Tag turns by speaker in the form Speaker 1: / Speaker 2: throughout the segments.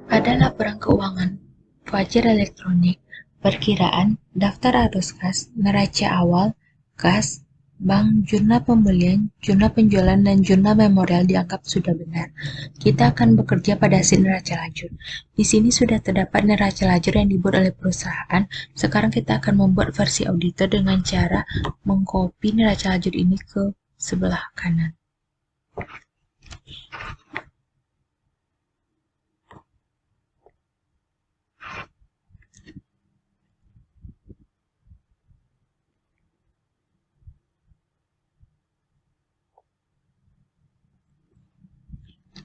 Speaker 1: Pada laporan keuangan, wajar elektronik, perkiraan, daftar arus kas, neraca awal, kas, bank, jurnal pembelian, jurnal penjualan, dan jurnal memorial dianggap sudah benar. Kita akan bekerja pada hasil neraca lajur. Di sini sudah terdapat neraca lajur yang dibuat oleh perusahaan. Sekarang kita akan membuat versi auditor dengan cara mengcopy neraca lajur ini ke sebelah kanan.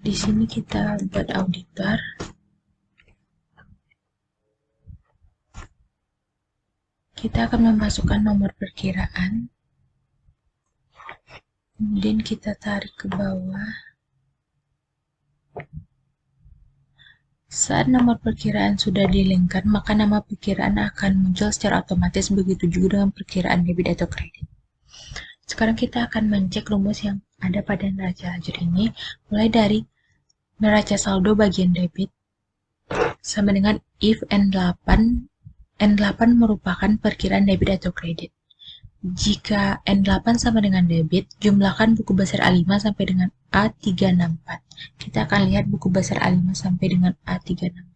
Speaker 1: Di sini kita buat auditor. Kita akan memasukkan nomor perkiraan. Kemudian kita tarik ke bawah. Saat nomor perkiraan sudah dilengkan, maka nama perkiraan akan muncul secara otomatis, begitu juga dengan perkiraan debit atau kredit. Sekarang kita akan mencek rumus yang ada pada neraca lajur ini, mulai dari neraca saldo bagian debit sama dengan if N8 merupakan perkiraan debit atau kredit. Jika N8 sama dengan debit, jumlahkan buku besar A5 sampai dengan A364. Kita akan lihat buku besar A5 sampai dengan A364.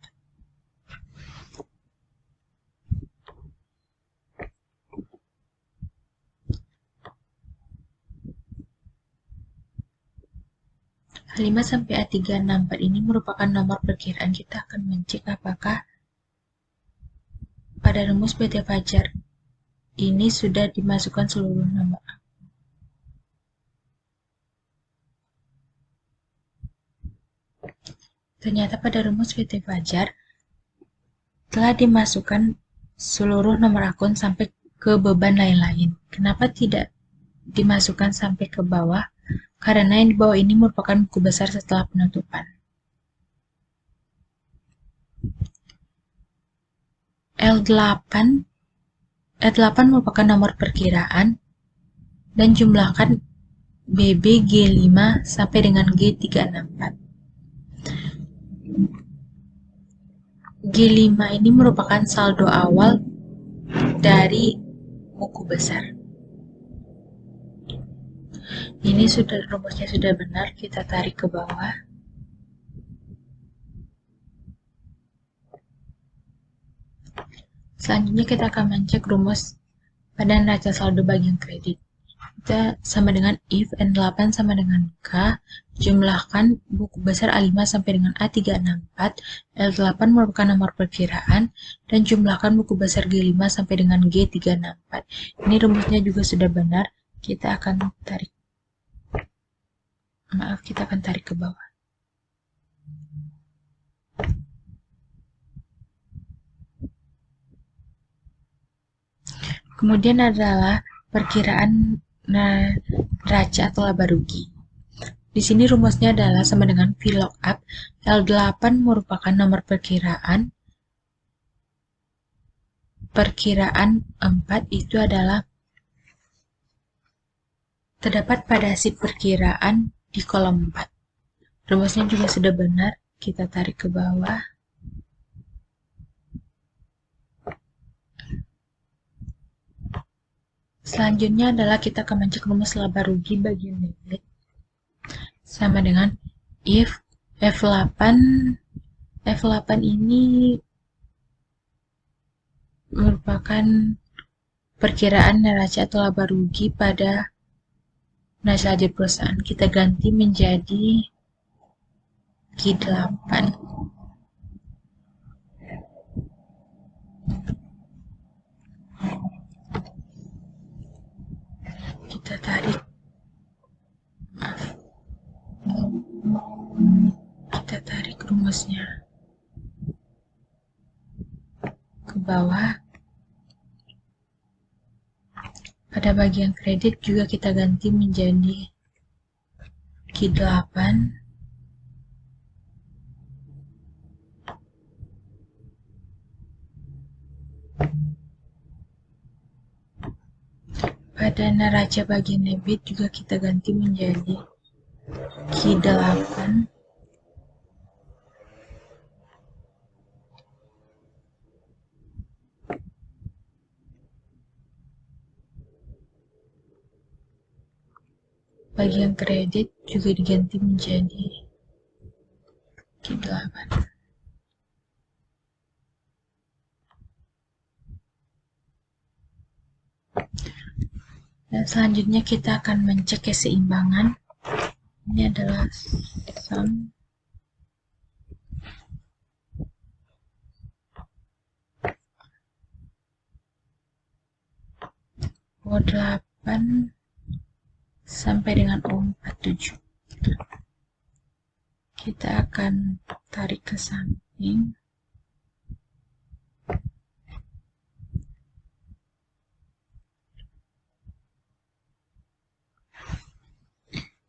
Speaker 1: A5 sampai A364 ini merupakan nomor perkiraan. Kita akan mencek apakah pada rumus PT Fajar ini sudah dimasukkan seluruh nomor. Ternyata pada rumus PT Fajar telah dimasukkan seluruh nomor akun sampai ke beban lain-lain. Kenapa tidak dimasukkan sampai ke bawah? Karena yang di bawah ini merupakan buku besar setelah penutupan. L8 merupakan nomor perkiraan dan jumlahkan BB G5 sampai dengan G364. G5 ini merupakan saldo awal dari buku besar. Ini rumusnya sudah benar, kita tarik ke bawah. Selanjutnya kita akan mencek rumus pada neraca saldo bagian kredit. Kita sama dengan if N8 sama dengan K, jumlahkan buku besar A5 sampai dengan A364, L8 merupakan nomor perkiraan, dan jumlahkan buku besar G5 sampai dengan G364. Ini rumusnya juga sudah benar, kita akan tarik ke bawah. Kemudian adalah perkiraan neraca atau laba rugi. Di sini rumusnya adalah sama dengan VLOOKUP. L8 merupakan nomor perkiraan. Perkiraan 4 itu adalah terdapat pada sheet perkiraan di kolom 4. Rumusnya juga sudah benar, kita tarik ke bawah. Selanjutnya adalah kita akan mencek rumus laba rugi bagian debit. Sama dengan if F8 ini merupakan perkiraan neraca atau laba rugi pada neraca lajur perusahaan. Kita ganti menjadi G8. Kita tarik rumusnya ke bawah. Pada bagian kredit juga kita ganti menjadi Q8. Pada neraca bagian debit juga kita ganti menjadi Q8 bagian kredit juga diganti menjadi Q8. Dan selanjutnya kita akan mencek keseimbangan. Ini adalah sum O8 sampai dengan O47. Kita akan tarik ke samping.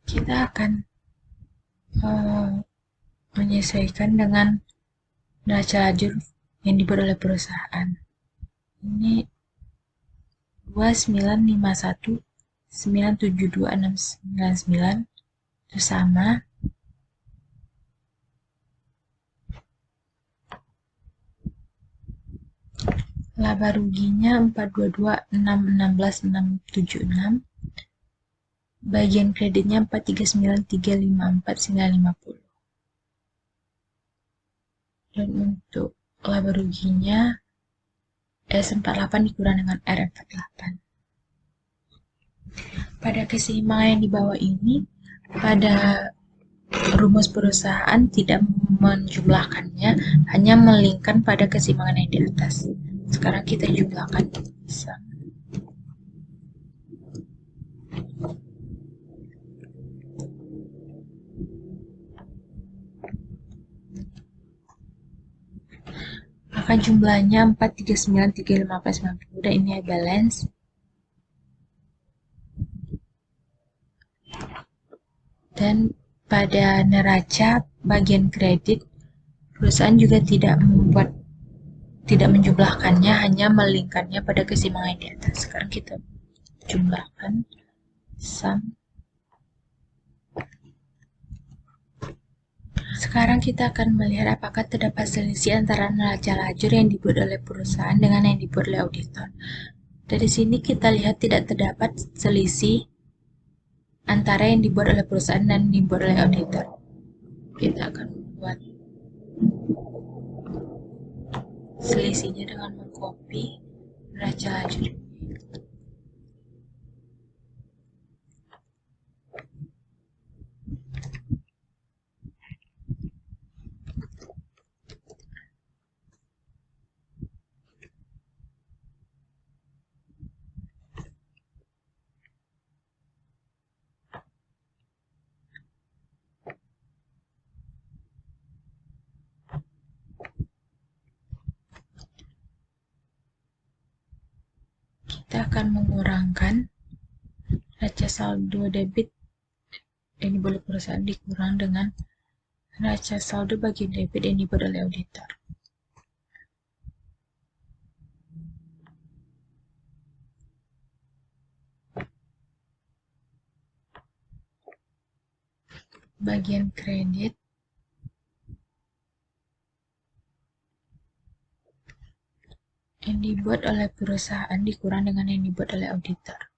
Speaker 1: Kita akan menyesuaikan dengan neraca lajur yang dibuat oleh perusahaan. Ini 2951 972699 itu sama laba ruginya 422661676, bagian kreditnya 439354950. Dan untuk laba ruginya S48 dikurang dengan R48. Pada keseimbangan yang di bawah ini, pada rumus perusahaan tidak menjumlahkannya, hanya melingkan pada keseimbangan yang di atas. Sekarang kita jumlahkan. Maka jumlahnya 4393549 dan ini balance. Dan pada neraca bagian kredit, perusahaan juga tidak menjumlahkannya, hanya melingkarnya pada keseimbangan di atas. Sekarang kita jumlahkan sum. Sekarang kita akan melihat apakah terdapat selisih antara neraca lajur yang dibuat oleh perusahaan dengan yang dibuat oleh auditor. Dari sini kita lihat tidak terdapat selisih antara yang dibuat oleh perusahaan dan yang dibuat oleh auditor. Kita akan membuat selisihnya dengan mengcopy neraca lajur. Kita akan mengurangkan neraca saldo debit yang dibuat oleh perusahaan dikurang dengan neraca saldo bagian debit yang dibuat oleh auditor. Bagian kredit yang dibuat oleh perusahaan dikurang dengan yang dibuat oleh auditor.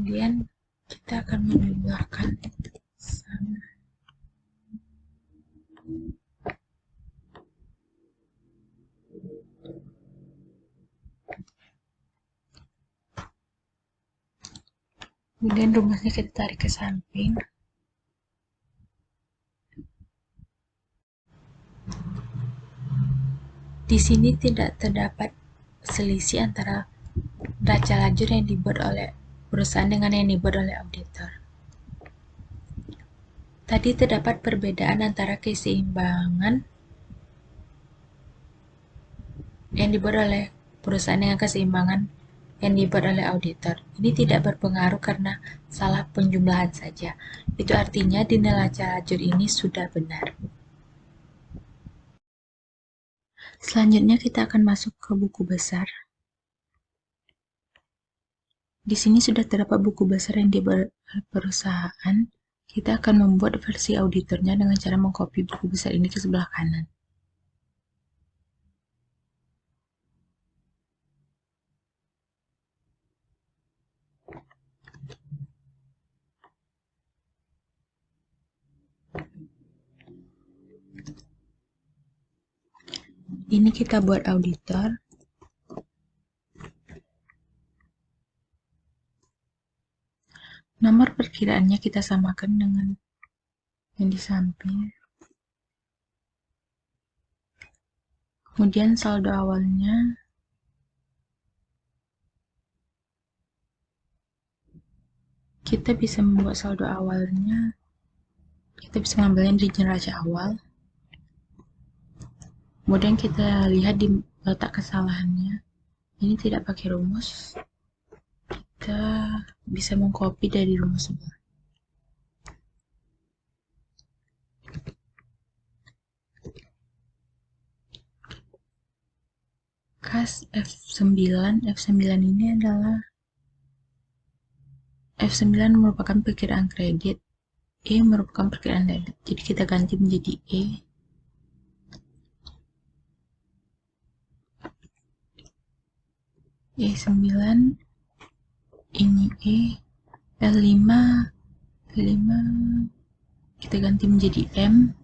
Speaker 1: Kemudian kita akan menjumlahkan sama. Kemudian rumusnya kita tarik ke samping. Di sini tidak terdapat selisih antara neraca lajur yang dibuat oleh perusahaan dengan yang dibuat oleh auditor. Tadi terdapat perbedaan antara keseimbangan yang dibuat oleh perusahaan dengan keseimbangan yang dibuat oleh auditor. Ini tidak berpengaruh karena salah penjumlahan saja. Itu artinya di neraca lajur ini sudah benar. Selanjutnya kita akan masuk ke buku besar. Di sini sudah terdapat buku besar yang dibuat oleh perusahaan. Kita akan membuat versi auditornya dengan cara mengcopy buku besar ini ke sebelah kanan. Ini kita buat auditor. Nomor perkiraannya kita samakan dengan yang di samping. Kemudian saldo awalnya kita bisa membuat saldo awalnya. Kita bisa mengambilnya di neraca awal. Kemudian kita lihat di letak kesalahannya. Ini tidak pakai rumus. Kita bisa mengcopy dari rumus sebelah. Kas F9 ini adalah F9 merupakan perkiraan kredit, E merupakan perkiraan debit. Jadi kita ganti menjadi E. E9 ini E, L5 kita ganti menjadi M.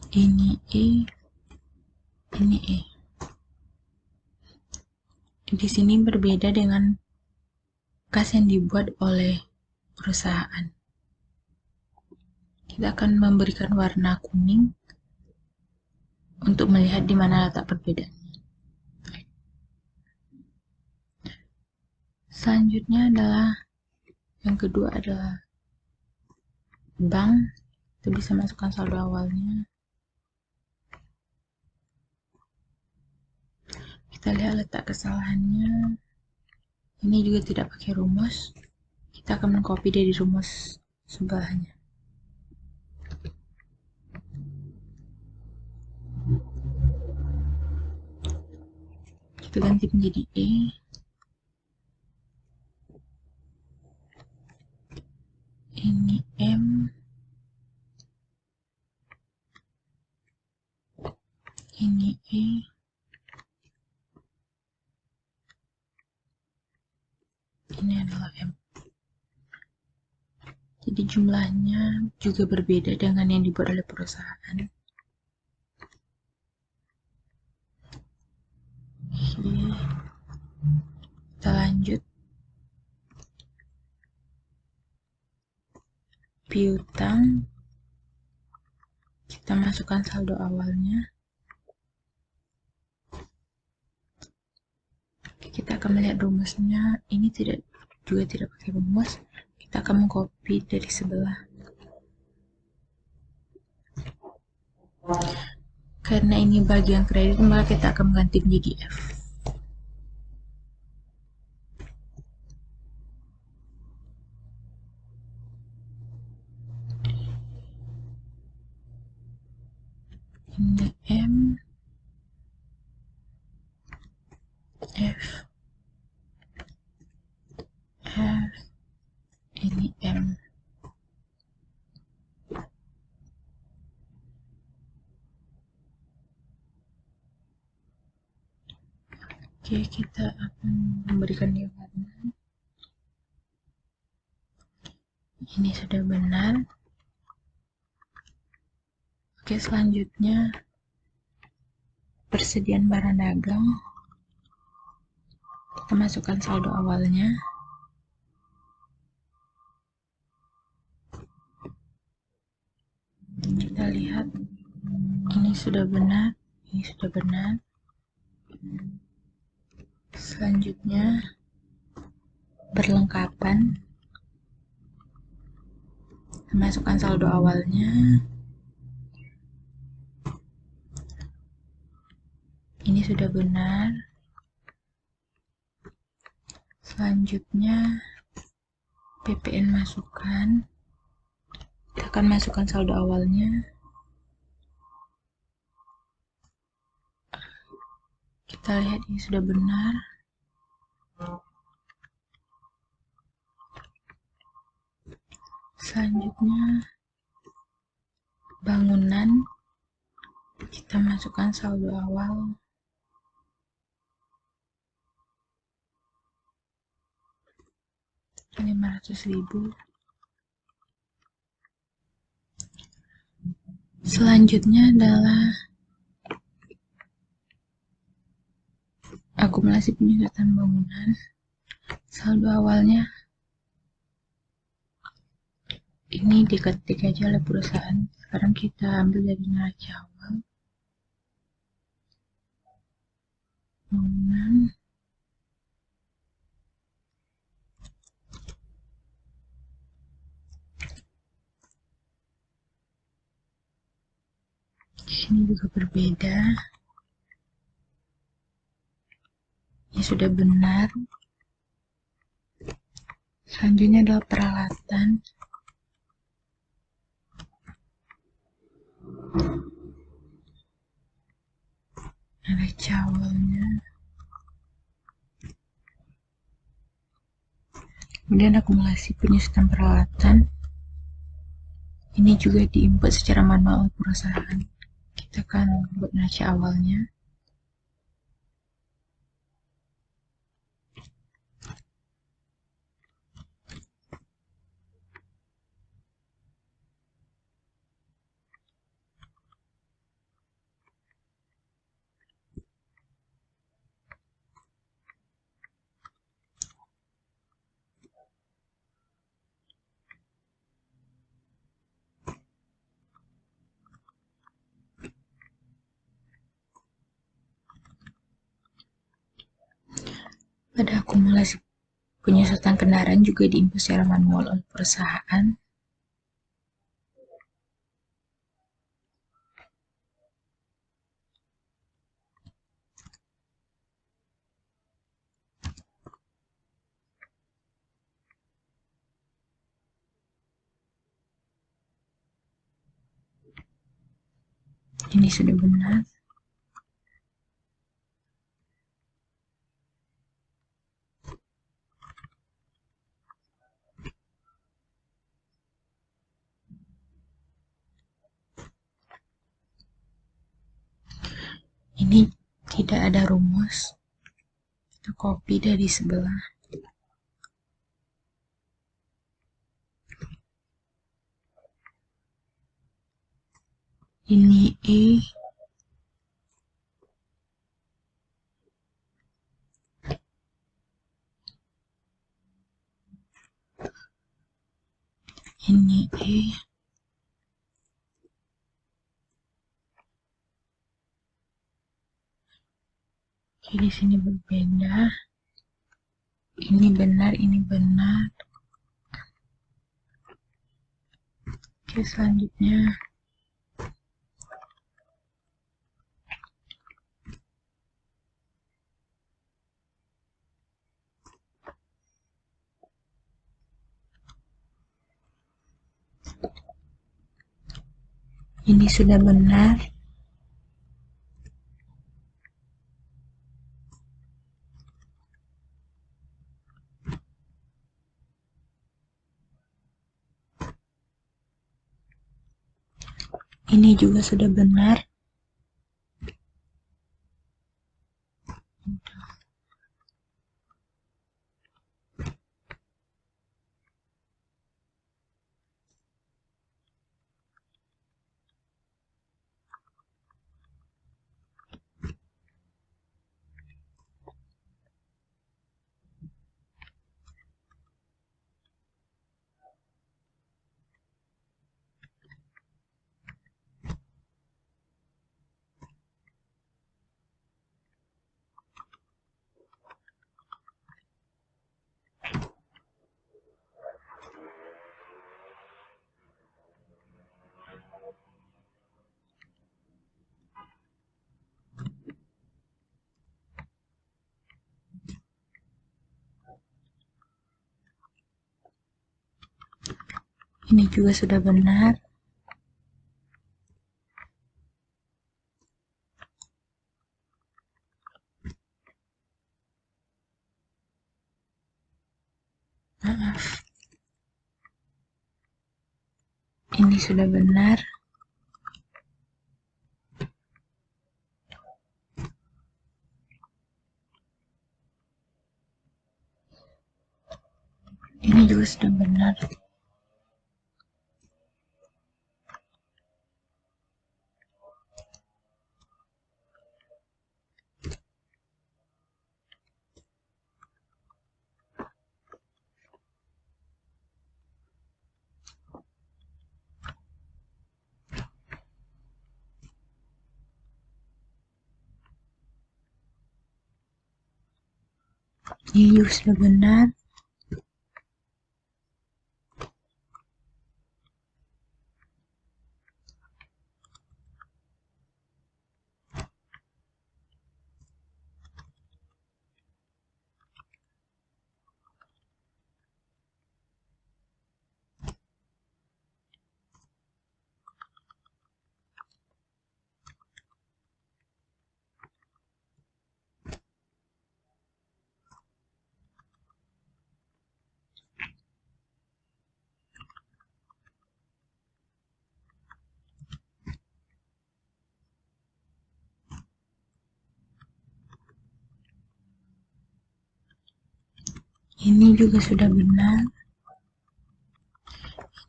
Speaker 1: Ini E, ini E. Di sini berbeda dengan kas yang dibuat oleh perusahaan. Kita akan memberikan warna kuning untuk melihat di mana letak perbedaan. Selanjutnya adalah yang kedua adalah bank. Kita bisa masukkan saldo awalnya. Kita lihat letak kesalahannya. Ini juga tidak pakai rumus. Kita akan mengcopy dari rumus sebelahnya. Kita ganti menjadi E. Ini M. Ini E. Ini adalah M. Jadi jumlahnya juga berbeda dengan yang dibuat oleh perusahaan. Oke. Kita lanjut. Piutang. Kita masukkan saldo awalnya. Kita akan melihat rumusnya. Ini juga tidak pakai rumus. Kita akan mengcopy dari sebelah. Karena ini bagian kredit, maka kita akan mengganti menjadi F. Ini M, F, F, ini M. Oke, kita akan memberikan dia warna. Ini sudah benar. Oke, selanjutnya persediaan barang dagang. Kita masukkan saldo awalnya. Kita lihat, ini sudah benar, ini sudah benar. Selanjutnya perlengkapan. Kita masukkan saldo awalnya. Ini sudah benar. Selanjutnya PPN masukkan. Kita akan masukkan saldo awalnya. Kita lihat ini sudah benar. Selanjutnya bangunan. Kita masukkan saldo awal. Rp500.000. Selanjutnya adalah akumulasi penyusutan bangunan. Saldo awalnya ini diketik aja oleh perusahaan. Sekarang kita ambil dari neraca awal. Bangunan. Ini juga berbeda. Ini sudah benar. Selanjutnya adalah peralatan. Neraca awalnya. Kemudian akumulasi penyusutan peralatan. Ini juga diinput secara manual oleh perusahaan. Kita akan buat neraca awalnya. Pada akumulasi penyusutan kendaraan juga diinput secara manual oleh perusahaan. Ini sudah benar. Ini tidak ada rumus. Kita copy dari sebelah. Ini E. Ini E. Oke, di sini berbeda. Ini benar, ini benar. Oke, selanjutnya ini sudah benar. Ini juga sudah benar. Ini juga sudah benar. Maaf. Ini sudah benar. Ini juga sudah benar. Ini juga sudah benar. Ini juga sudah benar.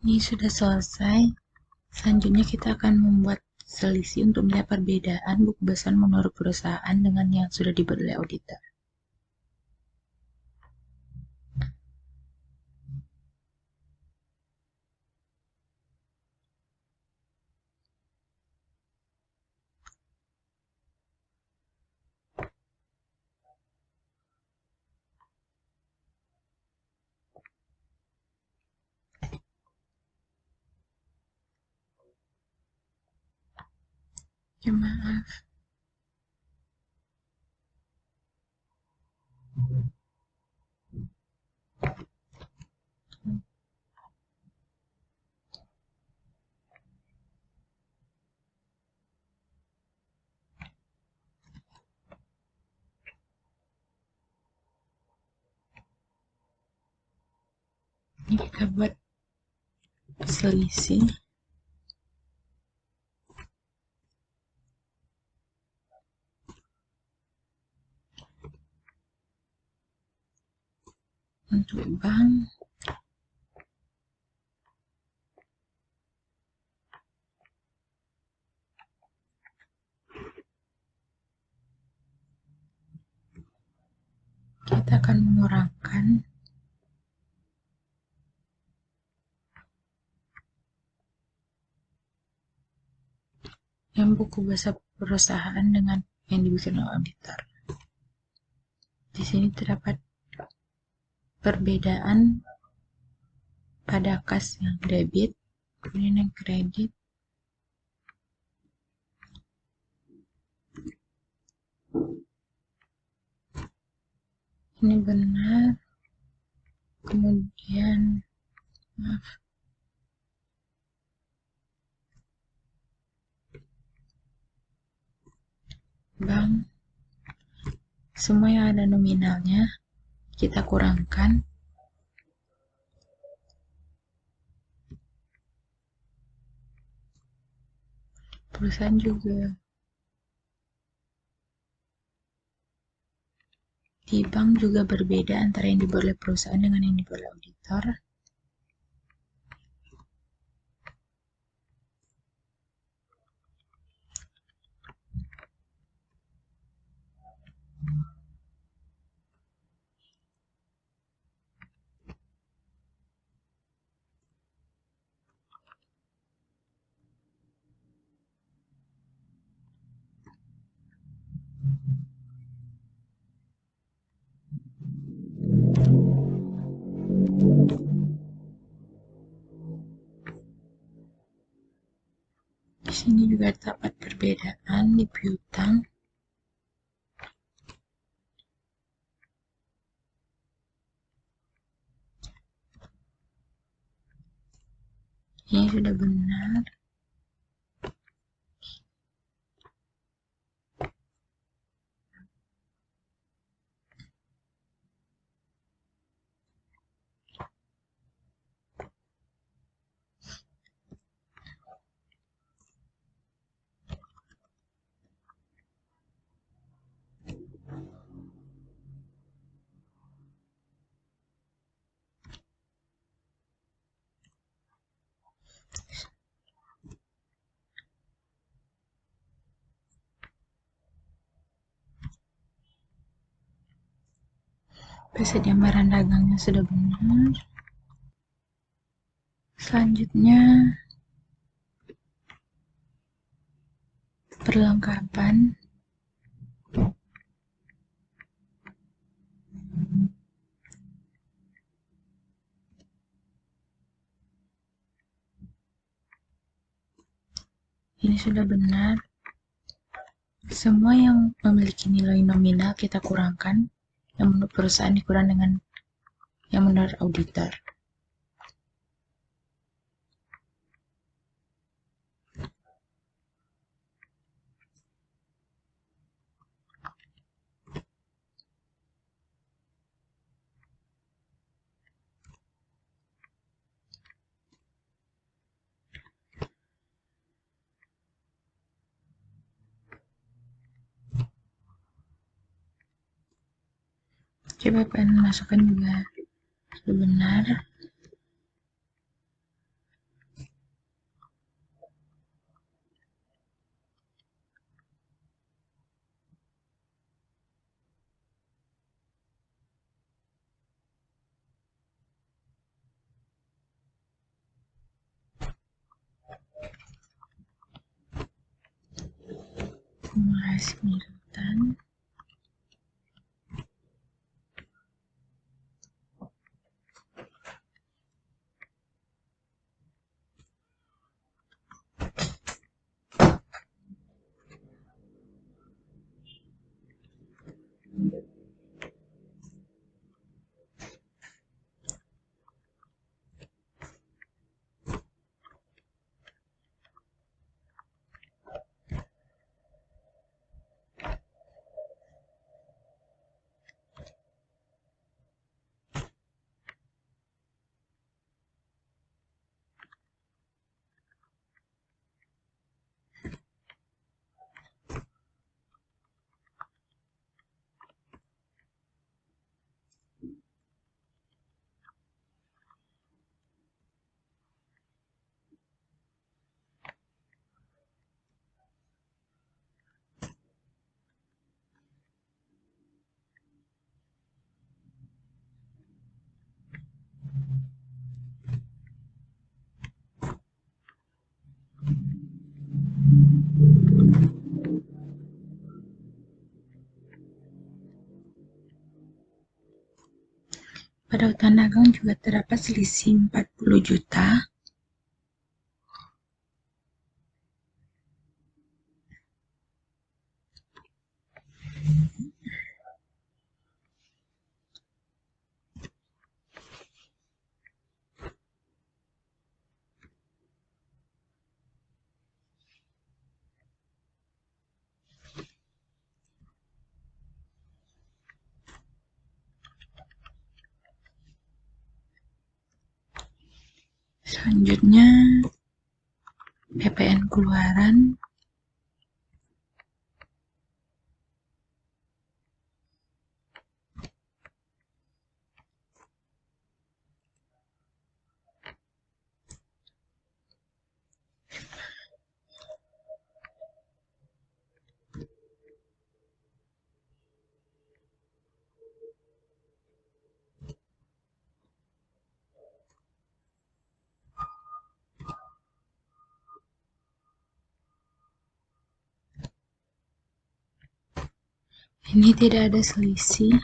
Speaker 1: Ini sudah selesai. Selanjutnya kita akan membuat selisih untuk melihat perbedaan buku besar menurut perusahaan dengan yang sudah dibuat oleh auditor. Ya, maaf. Ini kita buat selisih. Untuk bank, kita akan mengurangkan yang buku besar perusahaan dengan yang dibikin oleh auditor. Di sini terdapat perbedaan pada kas yang debit, kemudian yang kredit. Ini benar. Kemudian, maaf. Bank, semua yang ada nominalnya kita kurangkan. Perusahaan juga. Di bank juga berbeda antara yang dibuat oleh perusahaan dengan yang dibuat oleh auditor. Di sini juga terdapat perbedaan di piutang. Ini sudah benar. Penyamaran dagangnya sudah benar. Selanjutnya, perlengkapan. Ini sudah benar. Semua yang memiliki nilai nominal kita kurangkan, yang menurut perusahaan dikurang dengan yang menurut auditor. Coba pengen masukkan juga sudah benar. Akumulasi penyedotan. Pada utang dagang juga terdapat selisih 40 juta. Selanjutnya, PPN keluaran. Ini tidak ada selisih.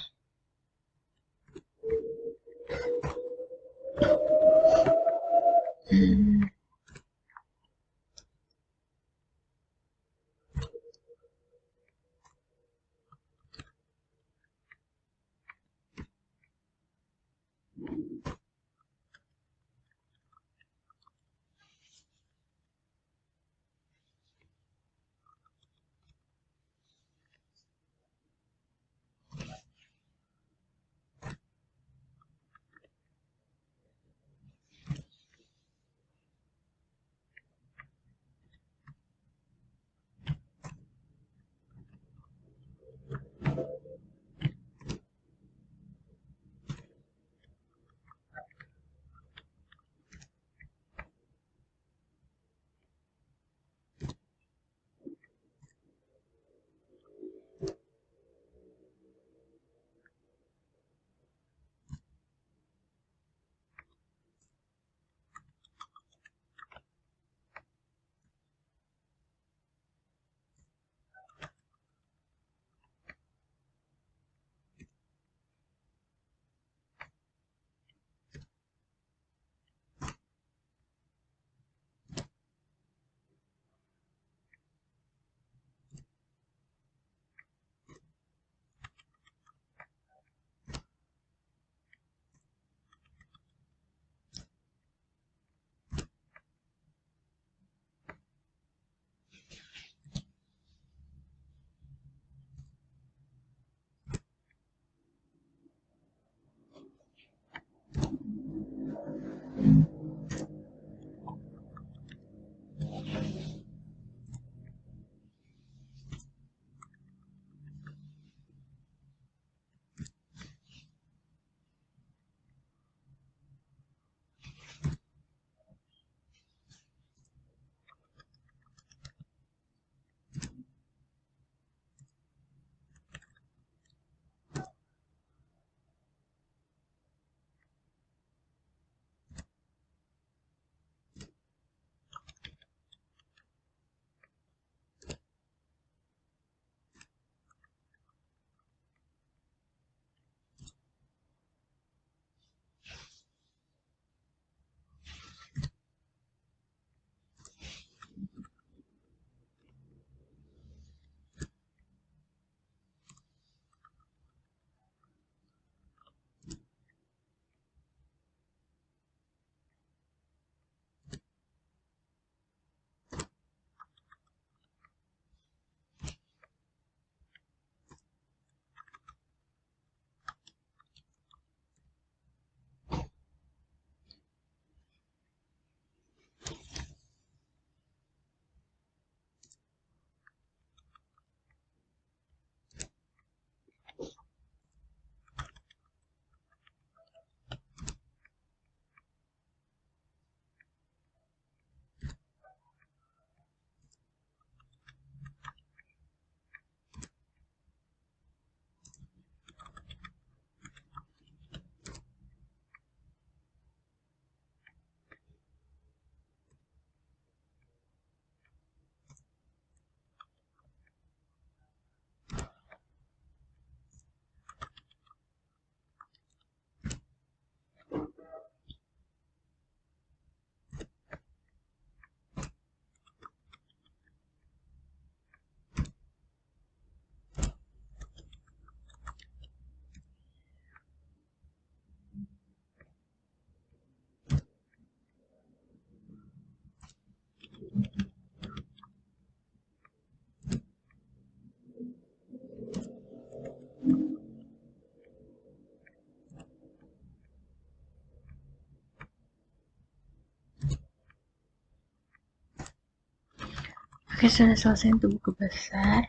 Speaker 1: Oke, sudah selesai untuk buku besar.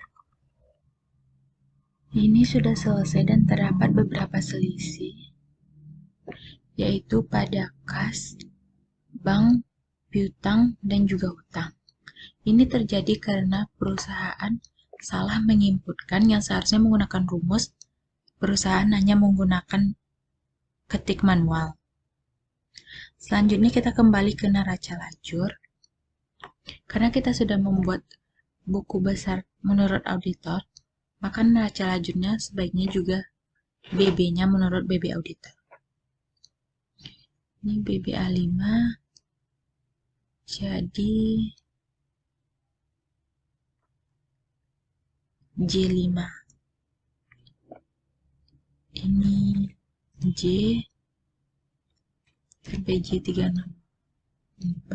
Speaker 1: Ini sudah selesai dan terdapat beberapa selisih, yaitu pada kas, bank, piutang, dan juga hutang. Ini terjadi karena perusahaan salah menginputkan yang seharusnya menggunakan rumus, perusahaan hanya menggunakan ketik manual. Selanjutnya kita kembali ke neraca lajur. Karena kita sudah membuat buku besar menurut auditor, maka neraca lajurnya sebaiknya juga BB-nya menurut BB auditor. Ini BBA5, jadi J5. Ini J sampai J364.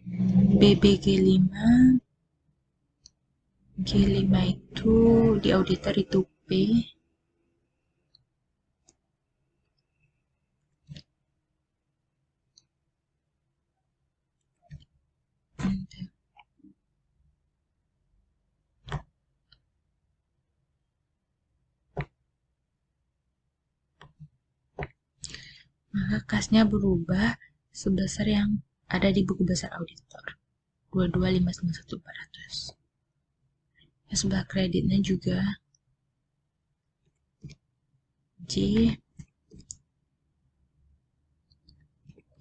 Speaker 1: BBG5. G5 itu di auditor itu P. Maka kasnya berubah sebesar yang ada di buku besar auditor, 22.591.400. Ya, sebelah kreditnya juga J,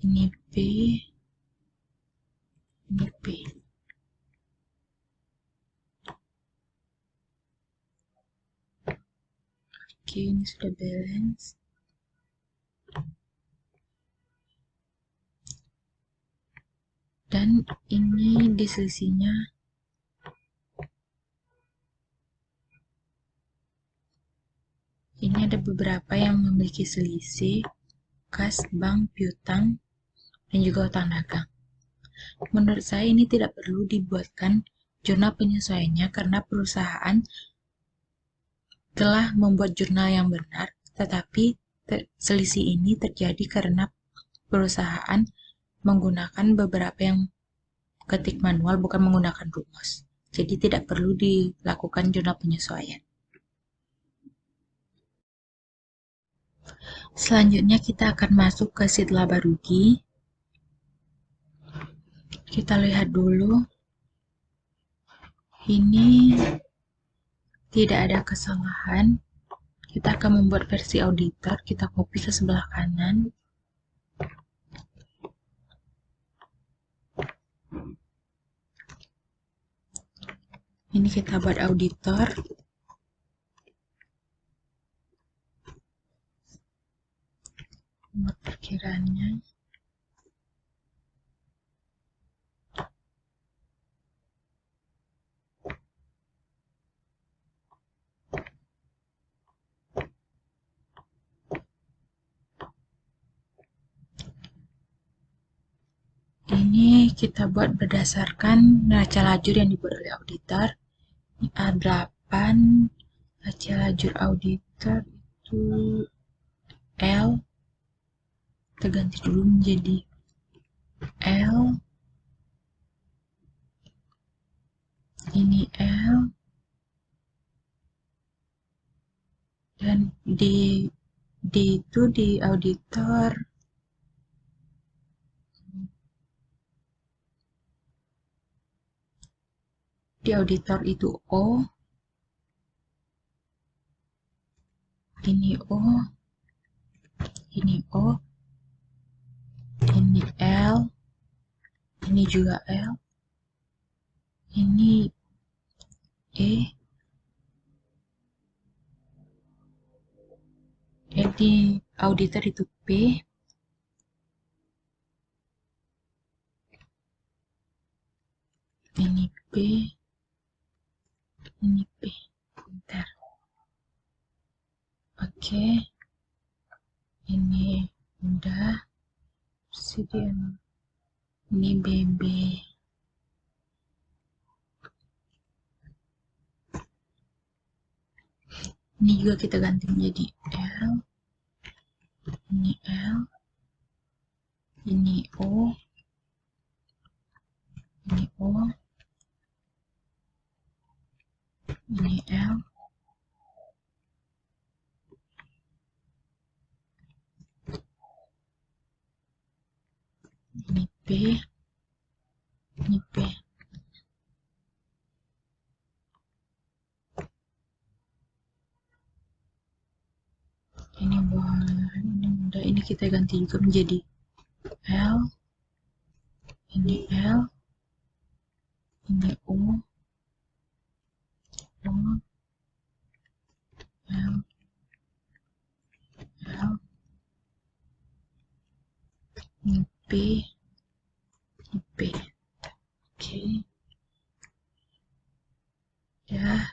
Speaker 1: ini P, ini P. Oke, ini sudah balance. Dan ini di selisihnya ini ada beberapa yang memiliki selisih, kas, bank, piutang, dan juga utang dagang. Menurut saya ini tidak perlu dibuatkan jurnal penyesuaiannya karena perusahaan telah membuat jurnal yang benar, tetapi selisih ini terjadi karena perusahaan menggunakan beberapa yang ketik manual, bukan menggunakan rumus. Jadi tidak perlu dilakukan jurnal penyesuaian. Selanjutnya kita akan masuk ke sheet laba rugi. Kita lihat dulu. Ini tidak ada kesalahan. Kita akan membuat versi auditor. Kita copy ke sebelah kanan. Ini kita buat auditor. Buat perkiraannya. Ini kita buat berdasarkan neraca lajur yang dibuat oleh auditor. Ini A8, neraca lajur auditor itu L. Kita ganti dulu menjadi L. Ini L. Dan D itu di auditor. Di auditor itu O. Ini O. Ini O. Ini L. Ini juga L. Ini E. Di auditor itu P. Ini P. Ini P. Bentar. Oke. Ini udah. Presiden. Ini BB. Ini juga kita ganti menjadi L. Ini L. Ini O. ini O, ini L, ini P, ini P. Ini udah, ini kita ganti juga menjadi L, ini L, ini O, O, L, L, ini P, ini P. Oke. Ya.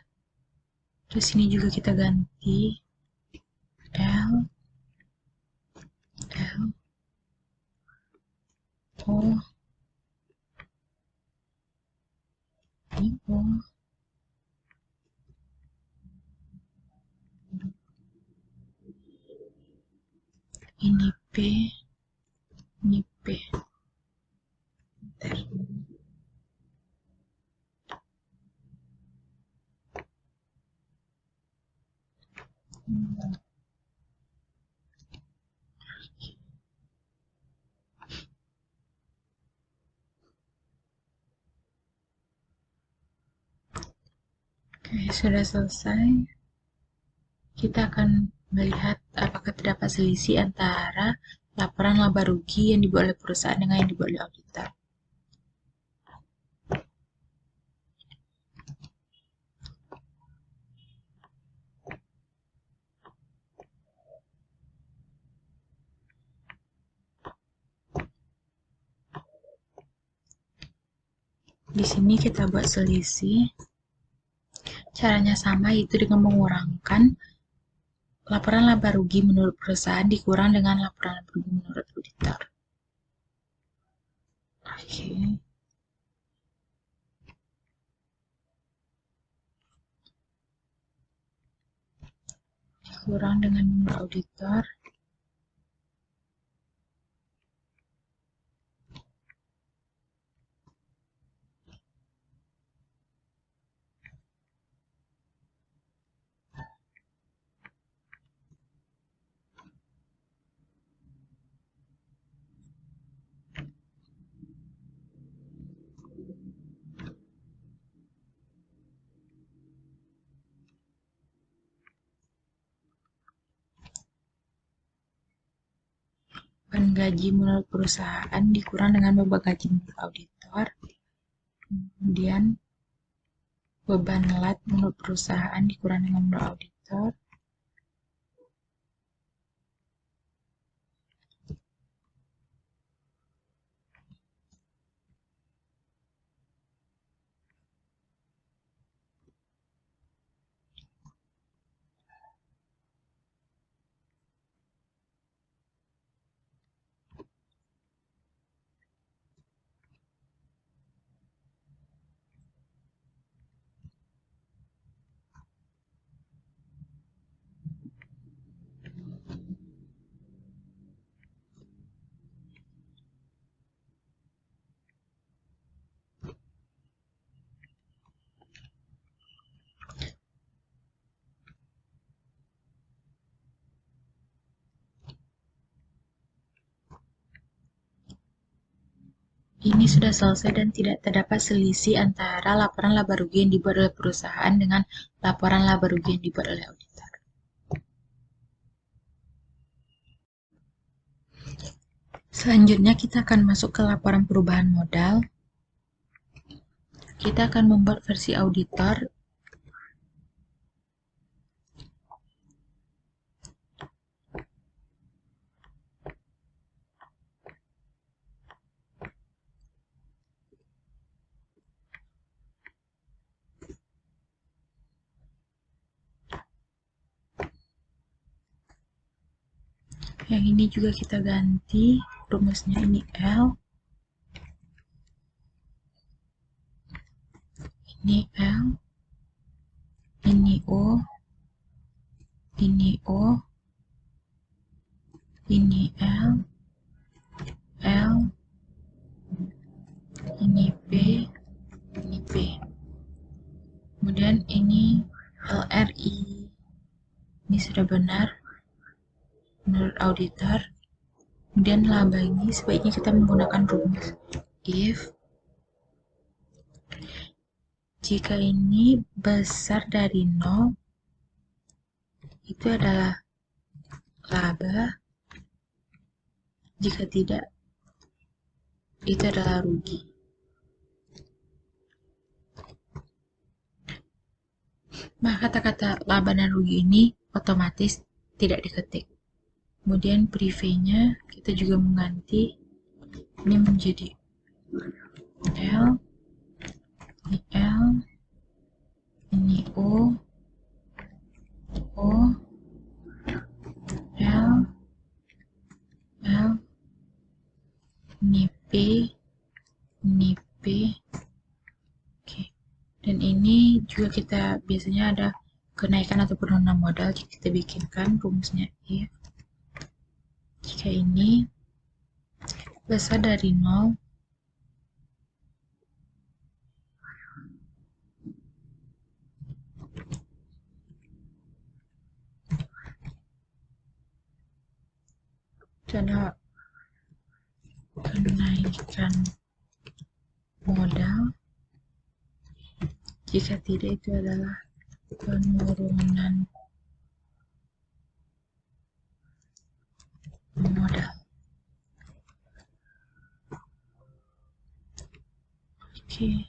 Speaker 1: Terus ini juga kita ganti L, L, O, ini O, ini P, ini P. Bentar. Oke, sudah selesai. Kita akan melihat apakah terdapat selisih antara laporan laba rugi yang dibuat oleh perusahaan dengan yang dibuat oleh auditor. Di sini kita buat selisih. Caranya sama, yaitu dengan mengurangkan laporan laba rugi menurut perusahaan dikurang dengan laporan laba rugi menurut auditor. Oke. Dikurang dengan menurut auditor. Beban gaji menurut perusahaan dikurang dengan beban gaji menurut auditor. Kemudian beban lat menurut perusahaan dikurang dengan menurut auditor. Ini sudah selesai dan tidak terdapat selisih antara laporan laba rugi yang dibuat oleh perusahaan dengan laporan laba rugi yang dibuat oleh auditor. Selanjutnya kita akan masuk ke laporan perubahan modal. Kita akan membuat versi auditor. Yang ini juga kita ganti rumusnya, ini L, ini L, ini O, ini O, ini L, L, ini P, sudah benar menurut auditor. Kemudian laba ini sebaiknya kita menggunakan rumus if jika ini besar dari 0 itu adalah laba, jika tidak itu adalah rugi. Maka kata-kata laba dan rugi ini otomatis tidak diketik. Kemudian prive-nya kita juga mengganti ini menjadi L, ini L, ini O, L, L, ini P, ini P. Oke. Dan ini juga kita biasanya ada kenaikan atau penurunan modal, kita bikinkan rumusnya if jika ini besar dari 0 itu adalah kenaikan modal, jika tidak itu adalah penurunan modal. Oke.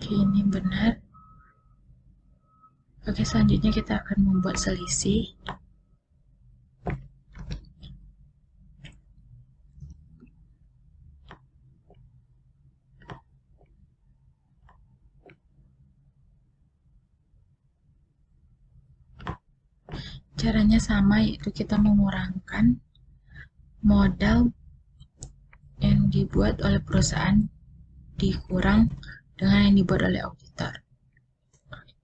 Speaker 1: Oke, ini benar. Oke, selanjutnya kita akan membuat selisih. Caranya sama, yaitu kita mengurangkan modal yang dibuat oleh perusahaan dikurang dengan yang dibuat oleh auditor.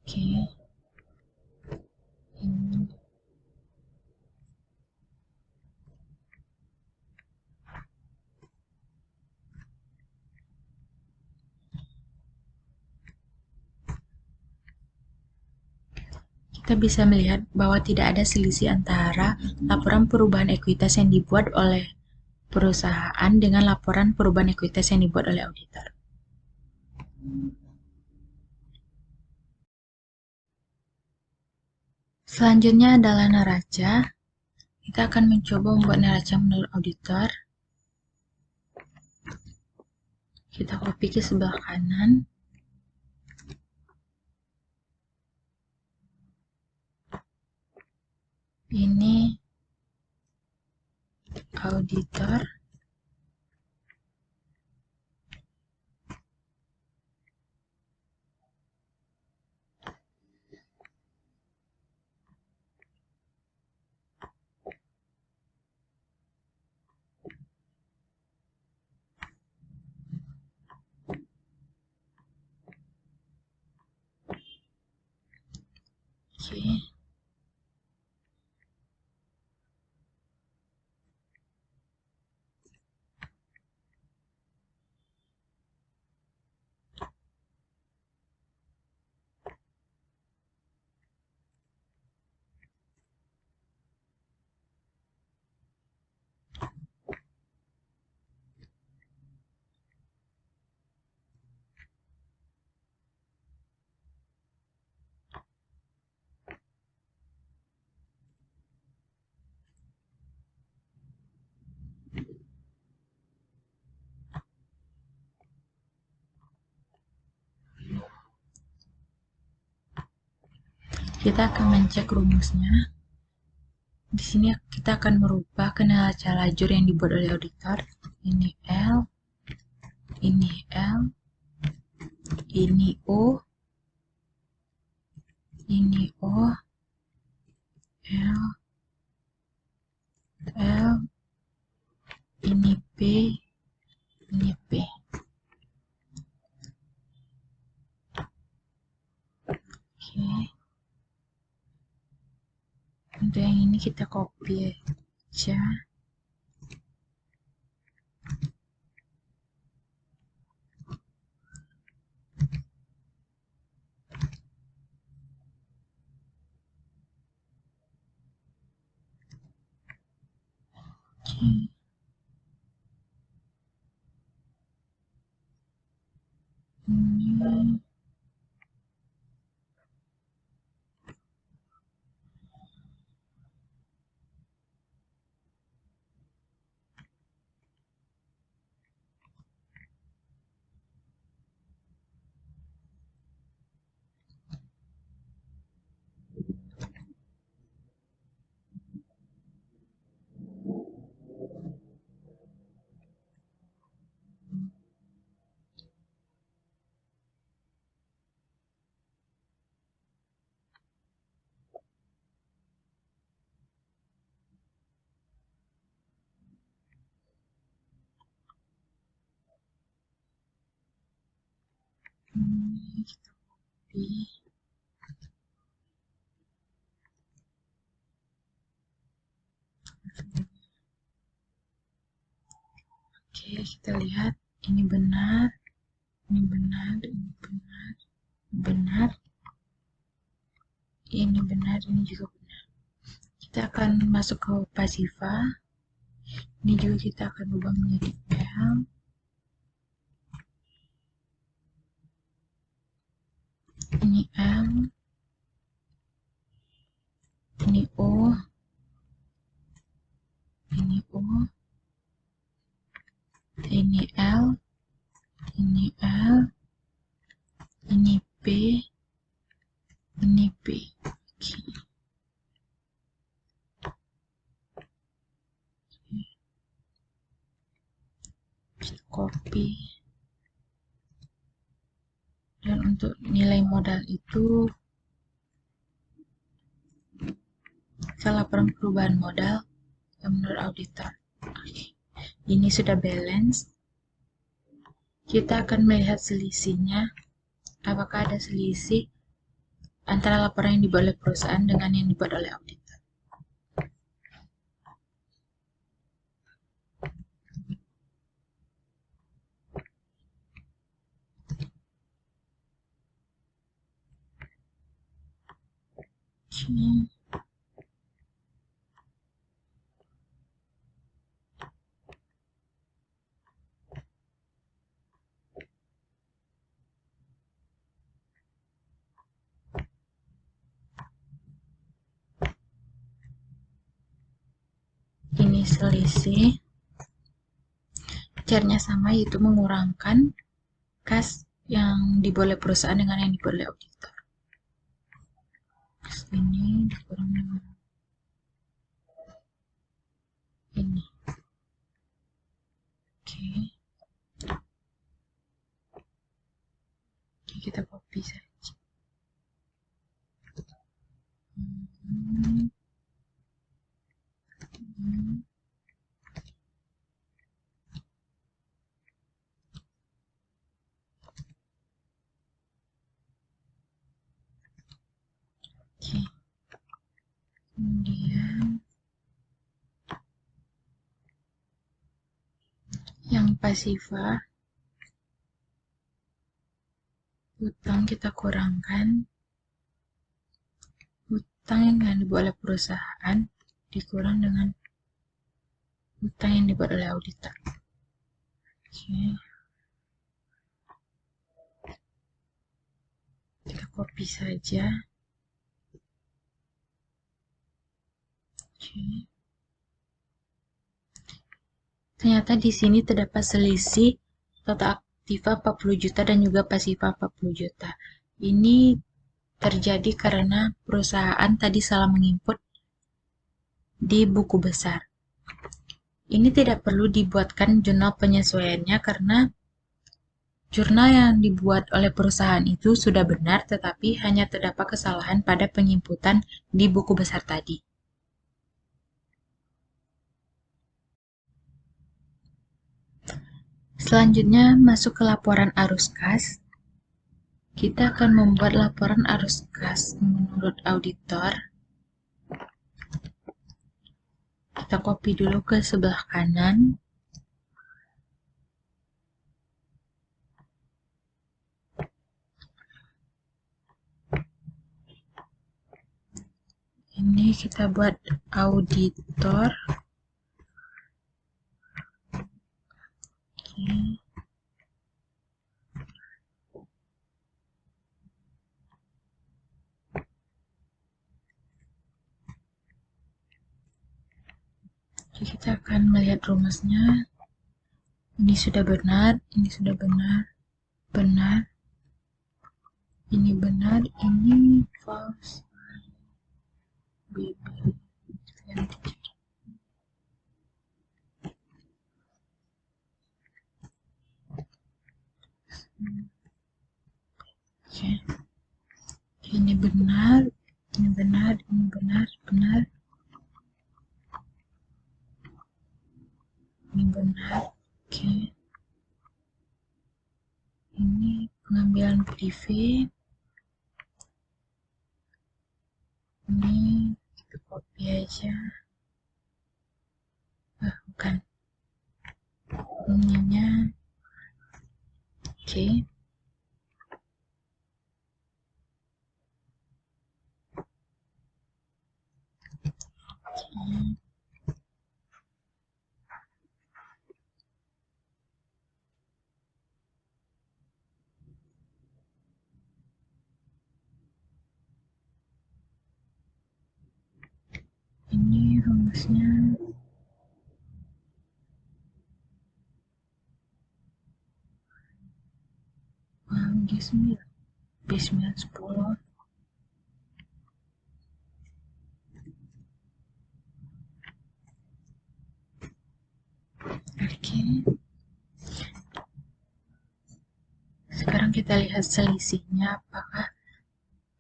Speaker 1: Oke. Kita bisa melihat bahwa tidak ada selisih antara laporan perubahan ekuitas yang dibuat oleh perusahaan dengan laporan perubahan ekuitas yang dibuat oleh auditor. Selanjutnya adalah neraca. Kita akan mencoba membuat neraca menurut auditor. Kita copy ke sebelah kanan. Ini auditor. Oke. Kita akan mencek rumusnya. Di sini kita akan merubah ke neraca lajur yang dibuat oleh auditor. Ini L, ini L, ini O, ini O, L, L, ini P, ini P. Oke. kita copy aja. Oke. Ini kita copy. Oke, kita lihat ini benar, ini benar, ini benar, benar, ini benar, ini juga benar. Kita akan masuk ke pasiva. Ini juga kita akan ubah menjadi L. Ini M, ini O, ini O, ini L, ini L, ini P, ini P. Oke. Kita copy. Dan untuk nilai modal itu ke laporan perubahan modal yang menurut auditor. Oke. Ini sudah balance. Kita akan melihat selisihnya. Apakah ada selisih antara laporan yang dibuat oleh perusahaan dengan yang dibuat oleh auditor. Oke. Ini selisih. Caranya sama, yaitu mengurangkan kas yang dibuat oleh perusahaan dengan yang dibuat oleh auditor. Kas ini dikurang dengan ini. Oke. Oke, kita copy saja. Oke. Kemudian yang pasiva, utang kita kurangkan. Utang yang dibuat oleh perusahaan dikurang dengan utang yang dibuat oleh auditor. Oke. Kita copy saja. Oke. Ternyata di sini terdapat selisih total aktiva 40 juta dan juga pasiva 40 juta. Ini terjadi karena perusahaan tadi salah menginput di buku besar. Ini tidak perlu dibuatkan jurnal penyesuaiannya karena jurnal yang dibuat oleh perusahaan itu sudah benar, tetapi hanya terdapat kesalahan pada penginputan di buku besar tadi. Selanjutnya masuk ke laporan arus kas. Kita akan membuat laporan arus kas menurut auditor. Kita copy dulu ke sebelah kanan. Ini kita buat auditor. Oke. Oke, kita akan melihat rumusnya. Ini sudah benar, ini sudah benar, benar. Ini benar, ini false. Oke. Ini benar, ini benar, ini benar, benar. Ini benar. Oke. Ini pengambilan priv. Ini kita copy aja. Bukan. Ininya. Oke. Ini rumusnya. G9, B9, 10. Oke. Sekarang kita lihat selisihnya, apakah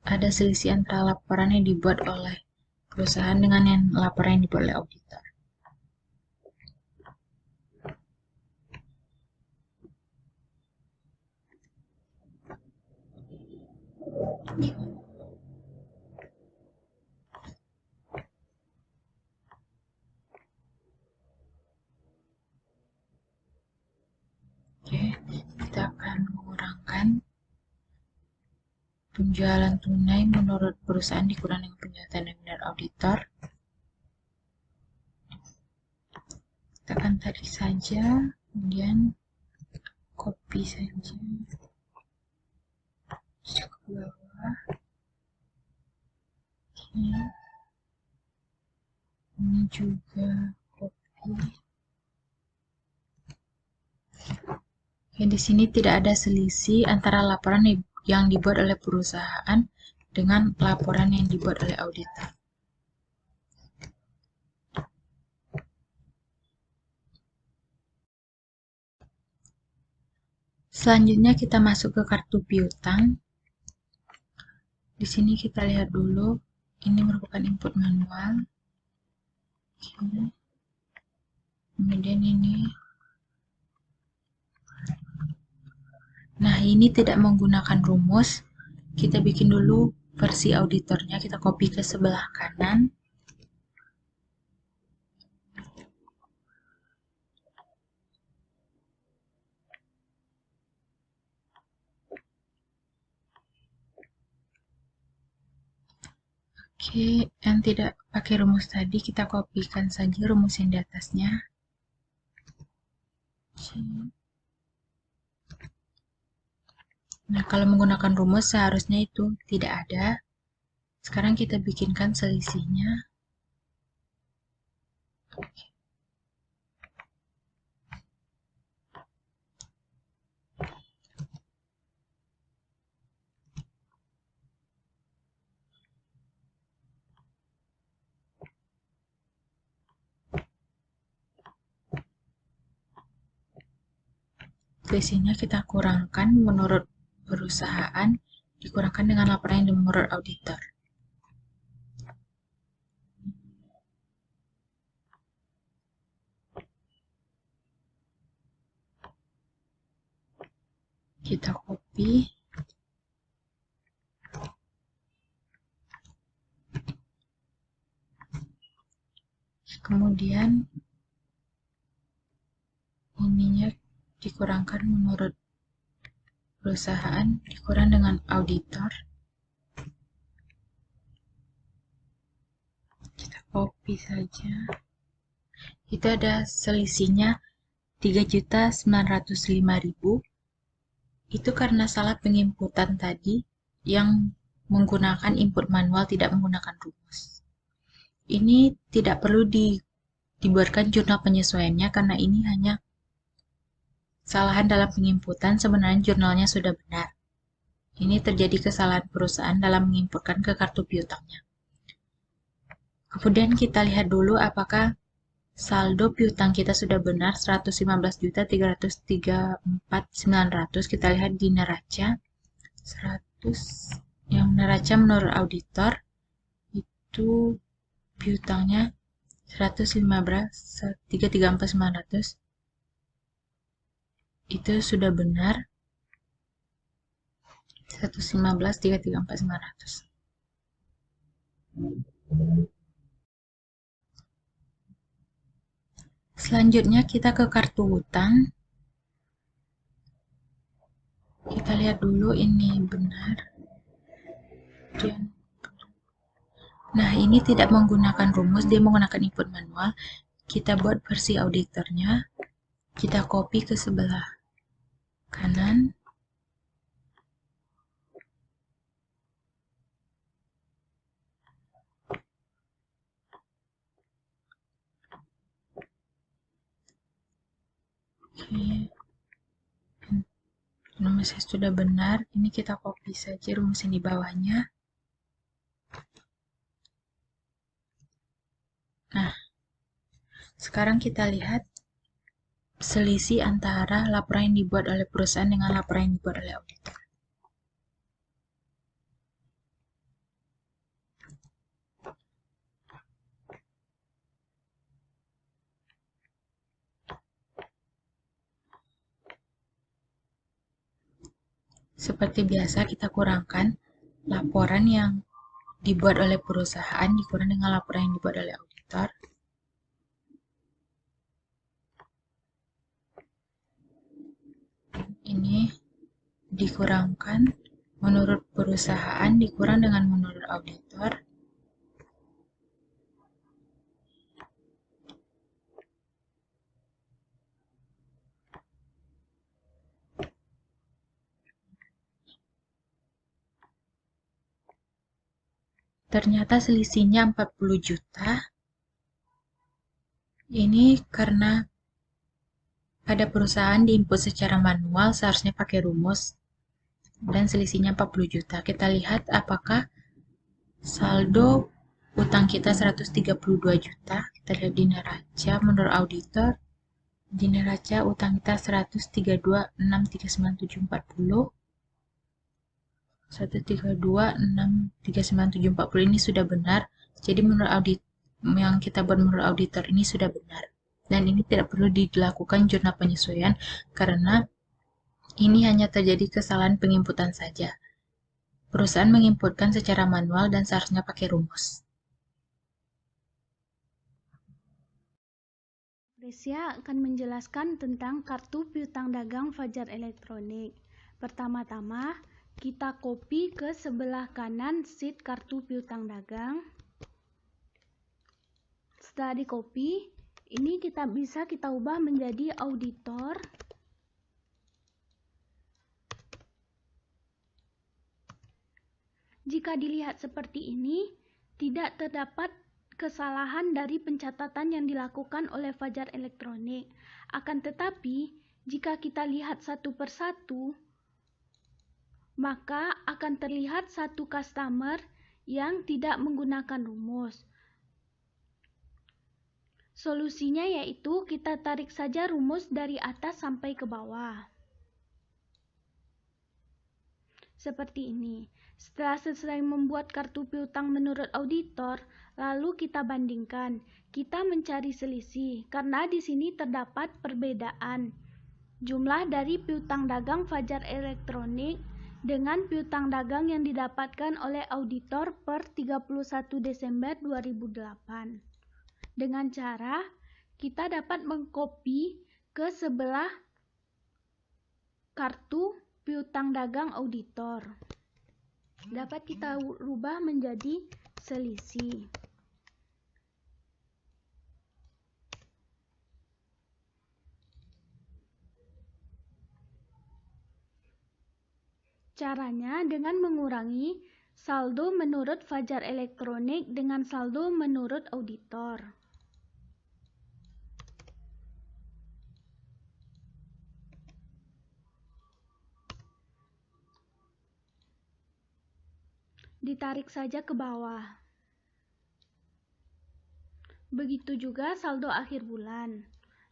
Speaker 1: ada selisih antara laporan yang dibuat oleh perusahaan dengan yang laporan yang dibuat oleh auditor. Oke, kita akan mengurangkan penjualan tunai menurut perusahaan dikurang dengan penjualan nominal auditor. Kita akan tarik saja, kemudian copy saja ke bawah. Oke. Ini juga copy. Oke, di sini tidak ada selisih antara laporan yang dibuat oleh perusahaan dengan laporan yang dibuat oleh auditor. Selanjutnya kita masuk ke kartu piutang. Di sini kita lihat dulu, ini merupakan input manual. Oke. Kemudian ini. Nah, ini tidak menggunakan rumus. Kita bikin dulu versi auditornya, kita copy ke sebelah kanan. Oke, yang tidak pakai rumus tadi, kita kopikan saja rumus yang di atasnya. Nah, kalau menggunakan rumus seharusnya itu tidak ada. Sekarang kita bikinkan selisihnya. Oke. Selisihnya kita kurangkan menurut perusahaan, dikurangkan dengan laporan yang menurut auditor. Kita copy. Kemudian Kemudian ininya dikurangkan menurut perusahaan, dikurang dengan auditor. Kita copy saja. Itu ada selisihnya 3.905.000. Itu karena salah penginputan tadi yang menggunakan input manual, tidak menggunakan rumus. Ini tidak perlu dibuatkan jurnal penyesuaiannya karena ini hanya kesalahan dalam penginputan. Sebenarnya jurnalnya sudah benar. Ini terjadi kesalahan perusahaan dalam menginputkan ke kartu piutangnya. Kemudian kita lihat dulu apakah saldo piutang kita sudah benar 115.334.900. Kita lihat di neraca 100, yang neraca menurut auditor itu piutangnya 115.334.900. Itu sudah benar 115.334.900. Selanjutnya kita ke kartu hutang. Kita lihat dulu ini benar. Nah, ini tidak menggunakan rumus, dia menggunakan input manual. Kita buat versi auditornya. Kita copy ke sebelah kanan. Oke. Rumusnya sudah benar. Ini kita copy saja rumus yang di bawahnya. Nah, sekarang kita lihat selisih antara laporan yang dibuat oleh perusahaan dengan laporan yang dibuat oleh auditor. Seperti biasa, kita kurangkan laporan yang dibuat oleh perusahaan dikurang dengan laporan yang dibuat oleh auditor. Ini dikurangkan menurut perusahaan dikurang dengan menurut auditor. Ternyata selisihnya 40 juta. Ini karena pada perusahaan diinput secara manual, seharusnya pakai rumus, dan selisihnya 40 juta. Kita lihat apakah saldo utang kita 132 juta. Kita lihat di neraca menurut auditor. Di neraca utang kita 132.639.740. 132.639.740 ini sudah benar. Jadi menurut audit yang kita buat menurut auditor ini sudah benar. Dan ini tidak perlu dilakukan jurnal penyesuaian karena ini hanya terjadi kesalahan penginputan saja. Perusahaan menginputkan secara manual dan seharusnya pakai rumus.
Speaker 2: Gresia akan menjelaskan tentang kartu piutang dagang Fajar Elektronik. Pertama-tama, kita copy ke sebelah kanan sheet kartu piutang dagang. Setelah di copy, ini kita ubah menjadi auditor. Jika dilihat seperti ini, tidak terdapat kesalahan dari pencatatan yang dilakukan oleh Fajar Elektronik. Akan tetapi, jika kita lihat satu persatu, maka akan terlihat satu customer yang tidak menggunakan rumus. Solusinya yaitu kita tarik saja rumus dari atas sampai ke bawah. Seperti ini. Setelah selesai membuat kartu piutang menurut auditor, lalu kita bandingkan. Kita mencari selisih karena di sini terdapat perbedaan jumlah dari piutang dagang Fajar Elektronik dengan piutang dagang yang didapatkan oleh auditor per 31 Desember 2008. dengan cara kita dapat mengcopy ke sebelah kartu piutang dagang auditor. Dapat kita rubah menjadi selisih. Caranya dengan mengurangi saldo menurut Fajar Elektronik dengan saldo menurut auditor. Ditarik saja ke bawah. Begitu juga saldo akhir bulan.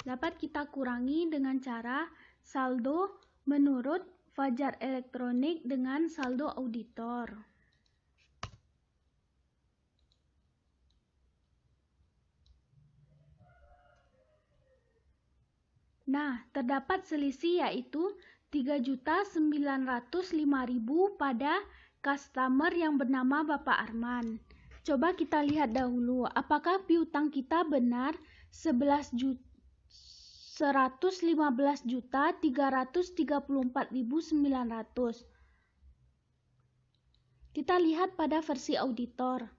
Speaker 2: Dapat kita kurangi dengan cara saldo menurut Fajar Elektronik dengan saldo auditor. Nah, terdapat selisih yaitu 3.905.000 pada customer yang bernama Bapak Arman. Coba kita lihat dahulu, apakah piutang kita benar 115.334.900. Kita lihat pada versi auditor,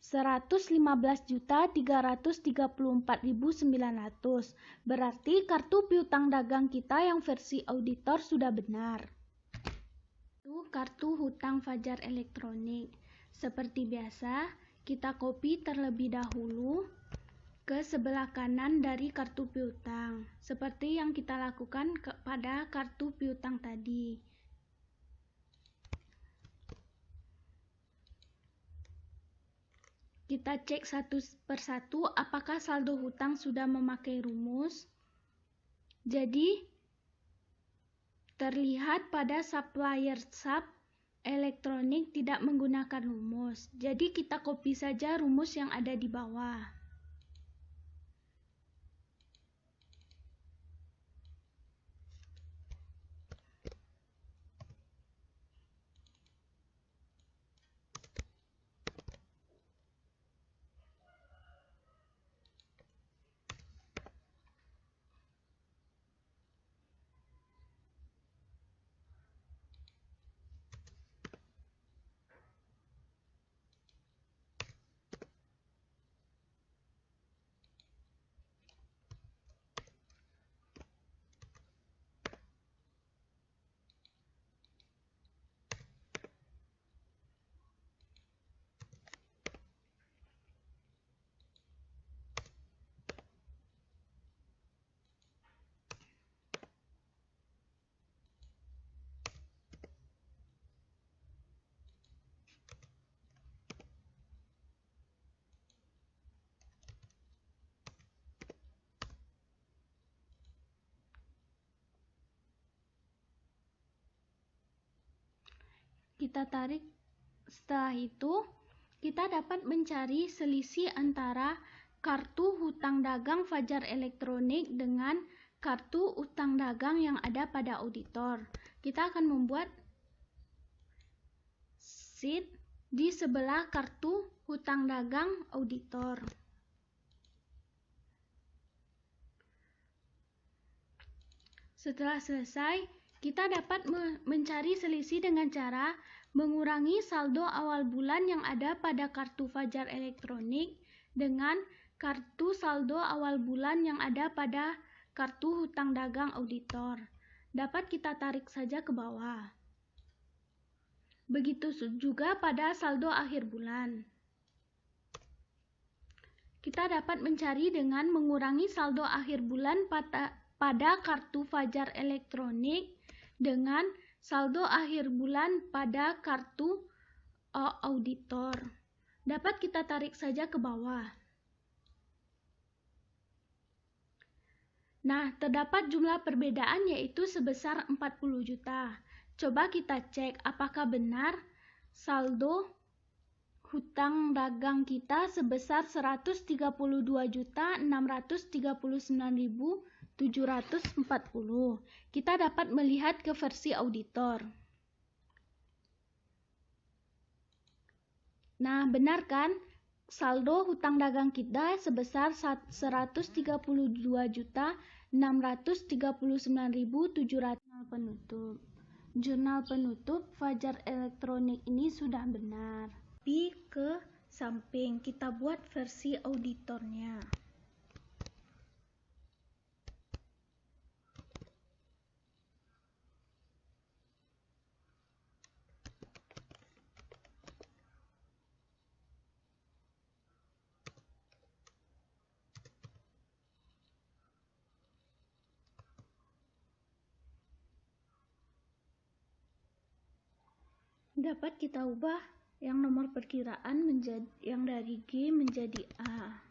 Speaker 2: 115.334.900. Berarti kartu piutang dagang kita yang versi auditor sudah benar. Itu kartu hutang Fajar Elektronik. Seperti biasa, kita copy terlebih dahulu ke sebelah kanan dari kartu piutang, seperti yang kita lakukan pada kartu piutang tadi. Kita cek satu persatu apakah saldo hutang sudah memakai rumus. Jadi, terlihat pada supplier sub elektronik tidak menggunakan rumus. Jadi, kita copy saja rumus yang ada di bawah. Kita tarik. Setelah itu, kita dapat mencari selisih antara kartu hutang dagang Fajar Elektronik dengan kartu utang dagang yang ada pada auditor. Kita akan membuat sheet di sebelah kartu hutang dagang auditor. Setelah selesai, kita dapat mencari selisih dengan cara mengurangi saldo awal bulan yang ada pada kartu Fajar Elektronik dengan kartu saldo awal bulan yang ada pada kartu hutang dagang auditor. Dapat kita tarik saja ke bawah. Begitu juga pada saldo akhir bulan. Kita dapat mencari dengan mengurangi saldo akhir bulan pada kartu Fajar Elektronik dengan saldo akhir bulan pada kartu auditor. Dapat kita tarik saja ke bawah. Nah, terdapat jumlah perbedaan yaitu sebesar 40 juta. Coba kita cek apakah benar saldo hutang dagang kita sebesar 132.639.740. Kita dapat melihat ke versi auditor. Nah, benar kan? Saldo hutang dagang kita sebesar 132.639.700 penutup. Jurnal penutup Fajar Elektronik ini sudah benar. Tapi ke samping kita buat versi auditornya. Dapat kita ubah yang nomor perkiraan menjadi yang dari G menjadi A.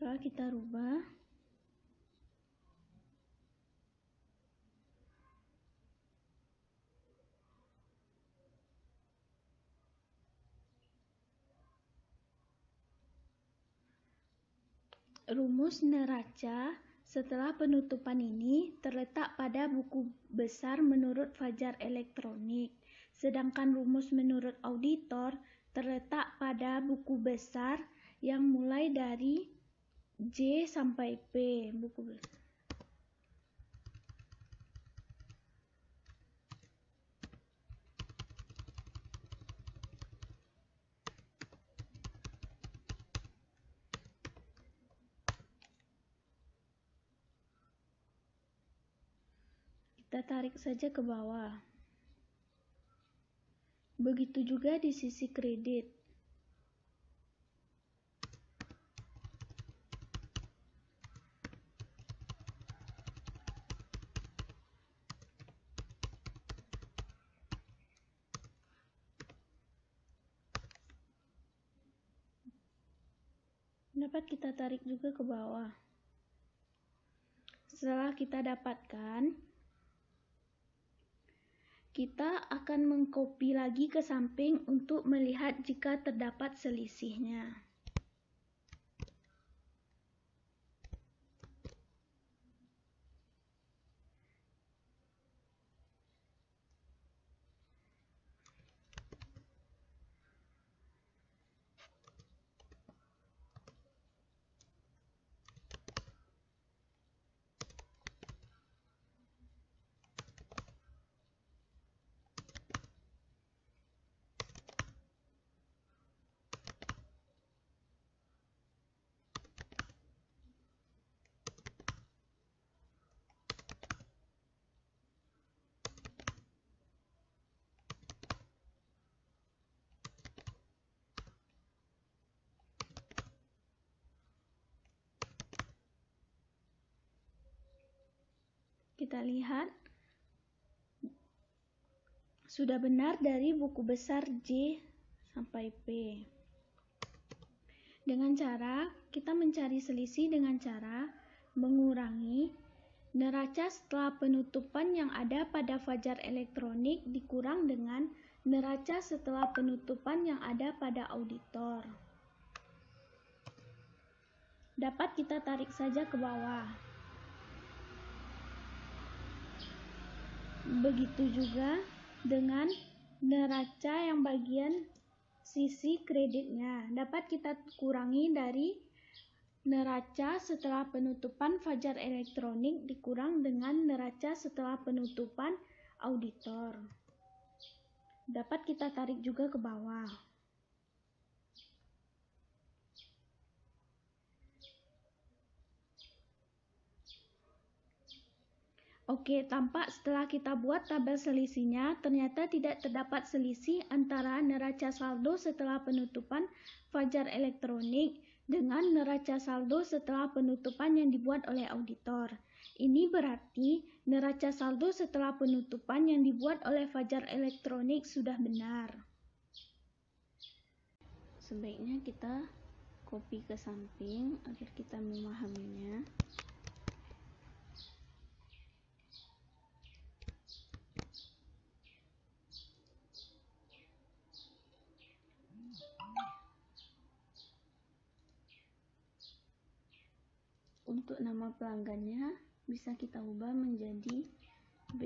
Speaker 2: Setelah kita rubah, rumus neraca setelah penutupan ini terletak pada buku besar menurut Fajar Elektronik, sedangkan rumus menurut auditor terletak pada buku besar yang mulai dari J sampai P. Buku besar. Kita tarik saja ke bawah. Begitu juga di sisi kredit. Dapat kita tarik juga ke bawah. Setelah kita dapatkan, kita akan mengcopy lagi ke samping untuk melihat jika terdapat selisihnya. Kita lihat sudah benar dari buku besar J sampai P. Dengan cara kita mencari selisih dengan cara mengurangi neraca setelah penutupan yang ada pada Fajar Elektronik dikurang dengan neraca setelah penutupan yang ada pada auditor. Dapat kita tarik saja ke bawah. Begitu juga dengan neraca yang bagian sisi kreditnya. Dapat kita kurangi dari neraca setelah penutupan Fajar Elektronik dikurang dengan neraca setelah penutupan auditor. Dapat kita tarik juga ke bawah. Oke, tampak setelah kita buat tabel selisihnya, ternyata tidak terdapat selisih antara neraca saldo setelah penutupan Fajar Elektronik dengan neraca saldo setelah penutupan yang dibuat oleh auditor. Ini berarti neraca saldo setelah penutupan yang dibuat oleh Fajar Elektronik sudah benar. Sebaiknya kita copy ke samping agar kita memahaminya. Untuk nama pelanggannya bisa kita ubah menjadi B.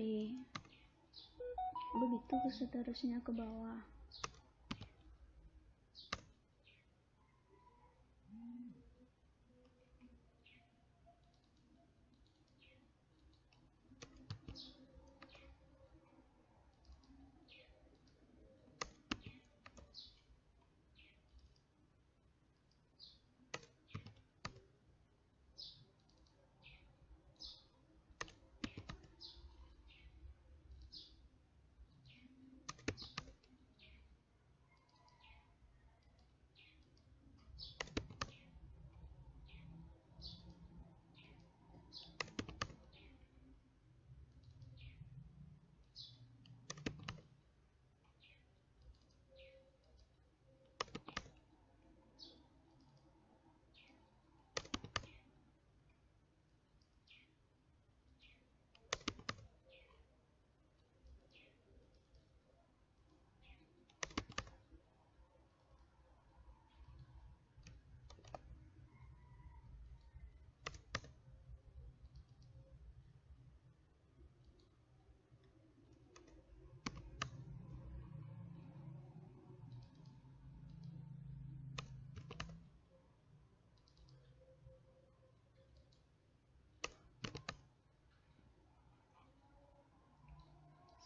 Speaker 2: Begitu seterusnya ke bawah.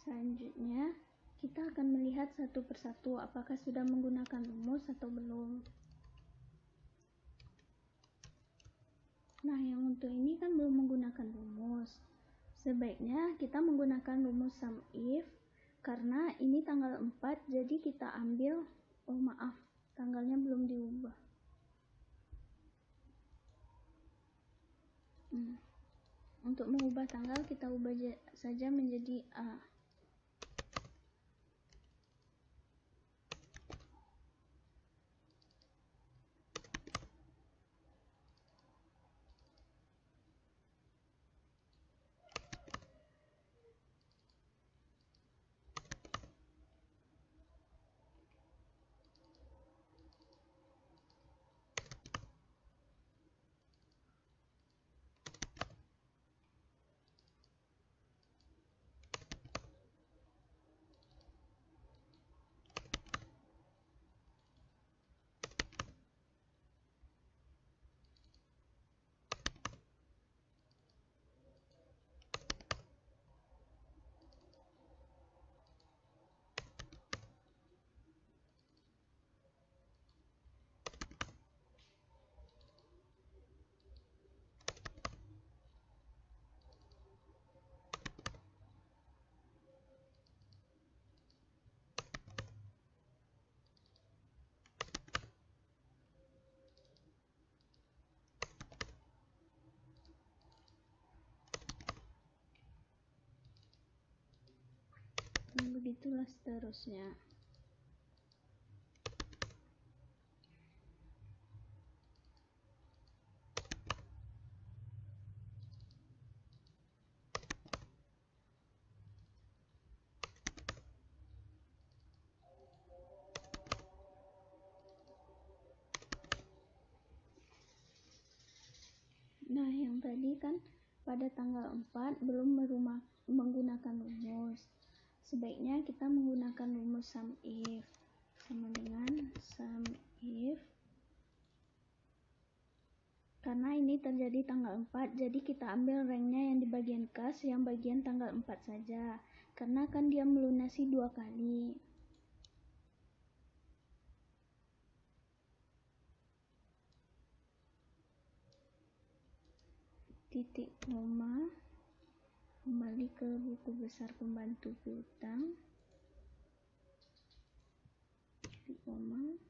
Speaker 2: Selanjutnya, kita akan melihat satu persatu apakah sudah menggunakan rumus atau belum. Nah, yang untuk ini kan belum menggunakan rumus. Sebaiknya kita menggunakan rumus sum if, karena ini tanggal 4, jadi kita ambil, tanggalnya belum diubah. Untuk mengubah tanggal, kita ubah saja menjadi A. Nah, begitulah seterusnya. Nah, yang tadi kan pada tanggal 4 belum menggunakan rumus. Sebaiknya kita menggunakan rumus sum if. Sama dengan sum if. Karena ini terjadi tanggal 4, jadi kita ambil ranknya yang di bagian kas, yang bagian tanggal 4 saja. Karena kan dia melunasi 2 kali. Titik koma, kembali ke buku besar pembantu piutang, titik koma,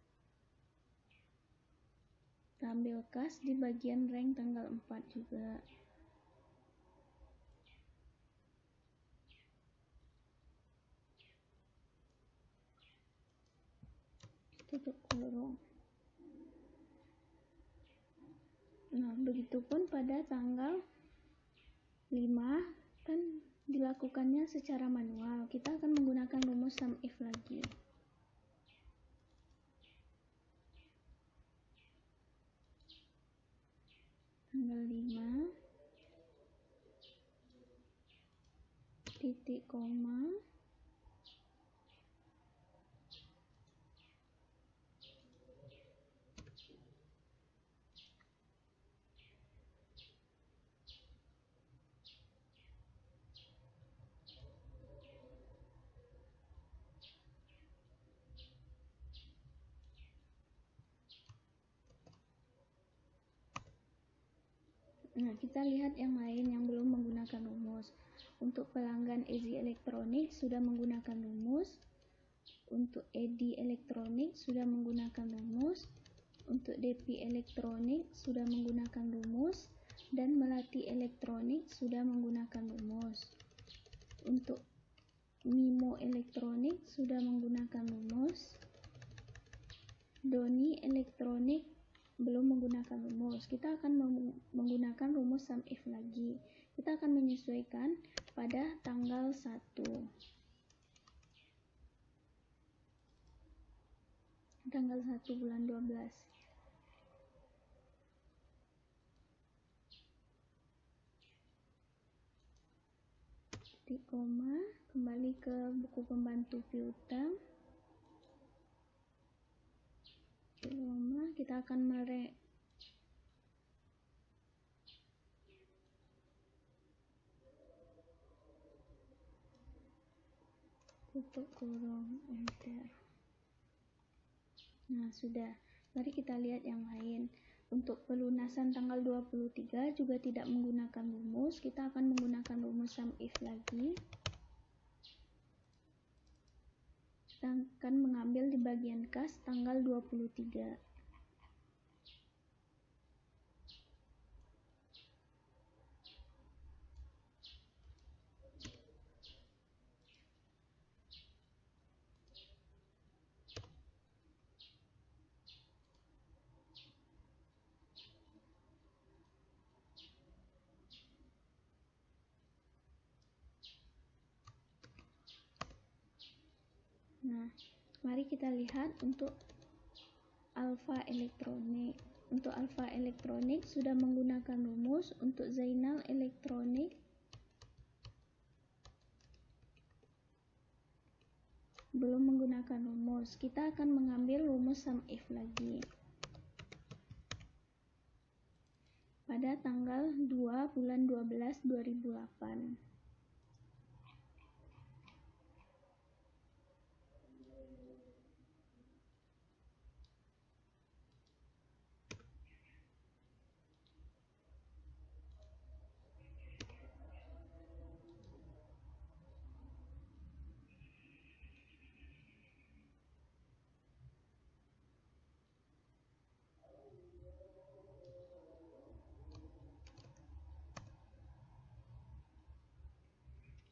Speaker 2: Kita ambil kas di bagian rank tanggal 4 juga. Tutup kurung. Nah, begitupun pada tanggal 5 kan dilakukannya secara manual. Kita akan menggunakan rumus sum if lagi. Tanggal 5 titik koma Nah, kita lihat yang lain yang belum menggunakan rumus. Untuk pelanggan Easy Elektronik sudah menggunakan rumus. Untuk Edi Elektronik sudah menggunakan rumus. Untuk Depi Elektronik sudah menggunakan rumus. Dan Melati Elektronik sudah menggunakan rumus. Untuk Mimo Elektronik sudah menggunakan rumus. Doni Elektronik belum menggunakan rumus. Kita akan menggunakan rumus sum if lagi. Kita akan menyesuaikan pada tanggal 1. Tanggal 1 bulan 12. Titik koma, kembali ke buku pembantu piutang. Kita akan tutup kurung enter. Nah, sudah. Mari kita lihat yang lain. Untuk pelunasan tanggal 23 juga tidak menggunakan rumus. Kita akan menggunakan rumus sum if lagi. Kita akan mengambil di bagian kas tanggal 23. Nah, mari kita lihat untuk Alfa Elektronik. Untuk Alfa Elektronik sudah menggunakan rumus. Untuk Zainal Elektronik belum menggunakan rumus. Kita akan mengambil rumus sum if lagi. Pada tanggal 2 bulan 12 2008.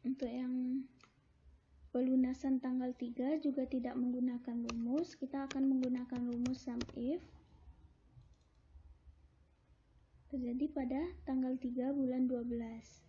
Speaker 2: Untuk yang pelunasan tanggal 3 juga tidak menggunakan rumus. Kita akan menggunakan rumus sum if. Terjadi pada tanggal 3 bulan 12.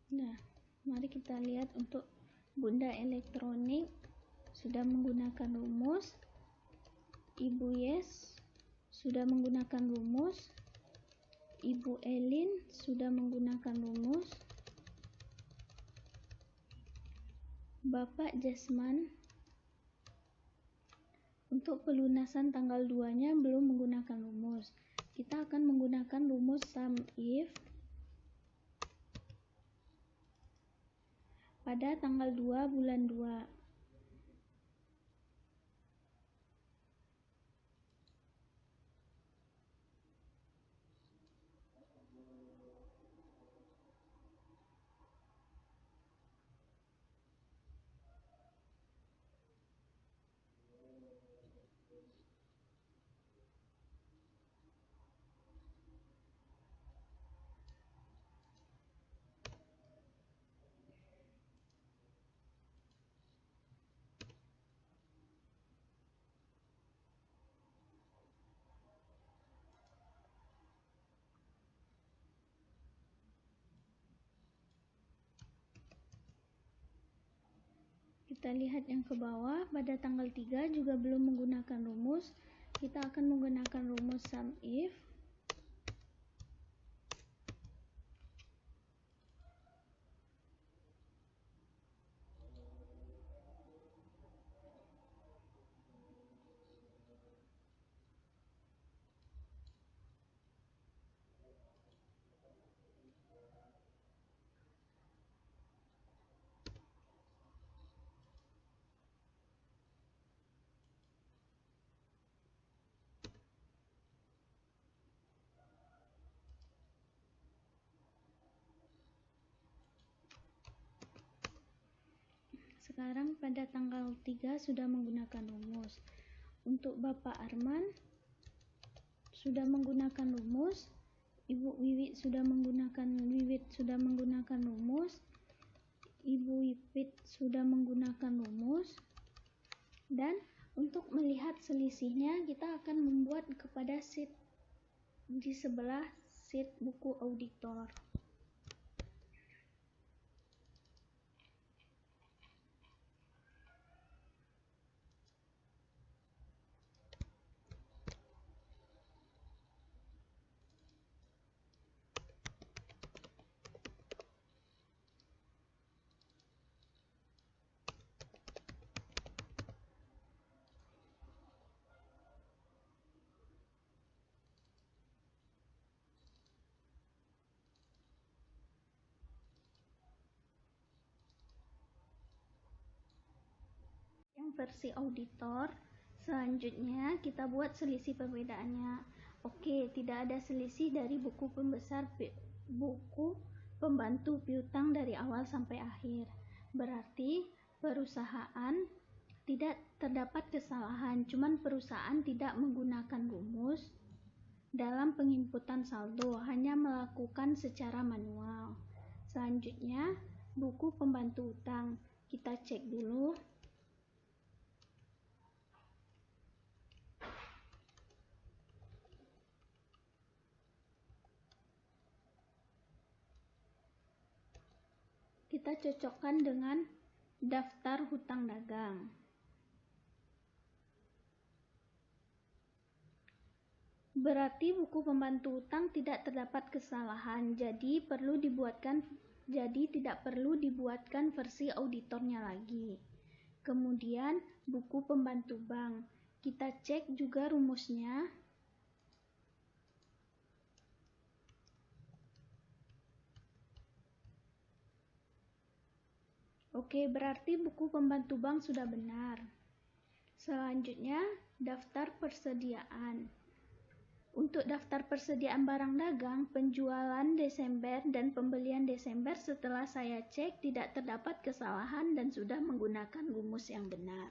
Speaker 2: Nah, mari kita lihat untuk Bunda Elektronik sudah menggunakan rumus. Ibu Yes sudah menggunakan rumus. Ibu Elin sudah menggunakan rumus. Bapak Jasman untuk pelunasan tanggal 2-nya belum menggunakan rumus. kita akan menggunakan rumus sum if pada tanggal 2 bulan 2. Kita lihat yang ke bawah, pada tanggal 3 juga belum menggunakan rumus. Kita akan menggunakan rumus sum if. Sekarang pada tanggal 3 sudah menggunakan rumus. Untuk Bapak Arman sudah menggunakan rumus, Ibu Wiwit sudah menggunakan rumus, Ibu Wipit sudah menggunakan rumus. Dan untuk melihat selisihnya, kita akan membuat kepada sheet di sebelah sheet buku auditor. Versi auditor, selanjutnya kita buat selisih perbedaannya. Oke, tidak ada selisih dari buku pembantu piutang dari awal sampai akhir. Berarti perusahaan tidak terdapat kesalahan, cuman perusahaan tidak menggunakan rumus dalam penginputan saldo, hanya melakukan secara manual. Selanjutnya, buku pembantu utang. Kita cek dulu. Kita cocokkan dengan daftar hutang dagang. Berarti buku pembantu utang tidak terdapat kesalahan, jadi tidak perlu dibuatkan versi auditornya lagi. Kemudian buku pembantu bank, kita cek juga rumusnya. Oke, berarti buku pembantu bank sudah benar. Selanjutnya, daftar persediaan. Untuk daftar persediaan barang dagang, penjualan Desember dan pembelian Desember setelah saya cek tidak terdapat kesalahan dan sudah menggunakan rumus yang benar.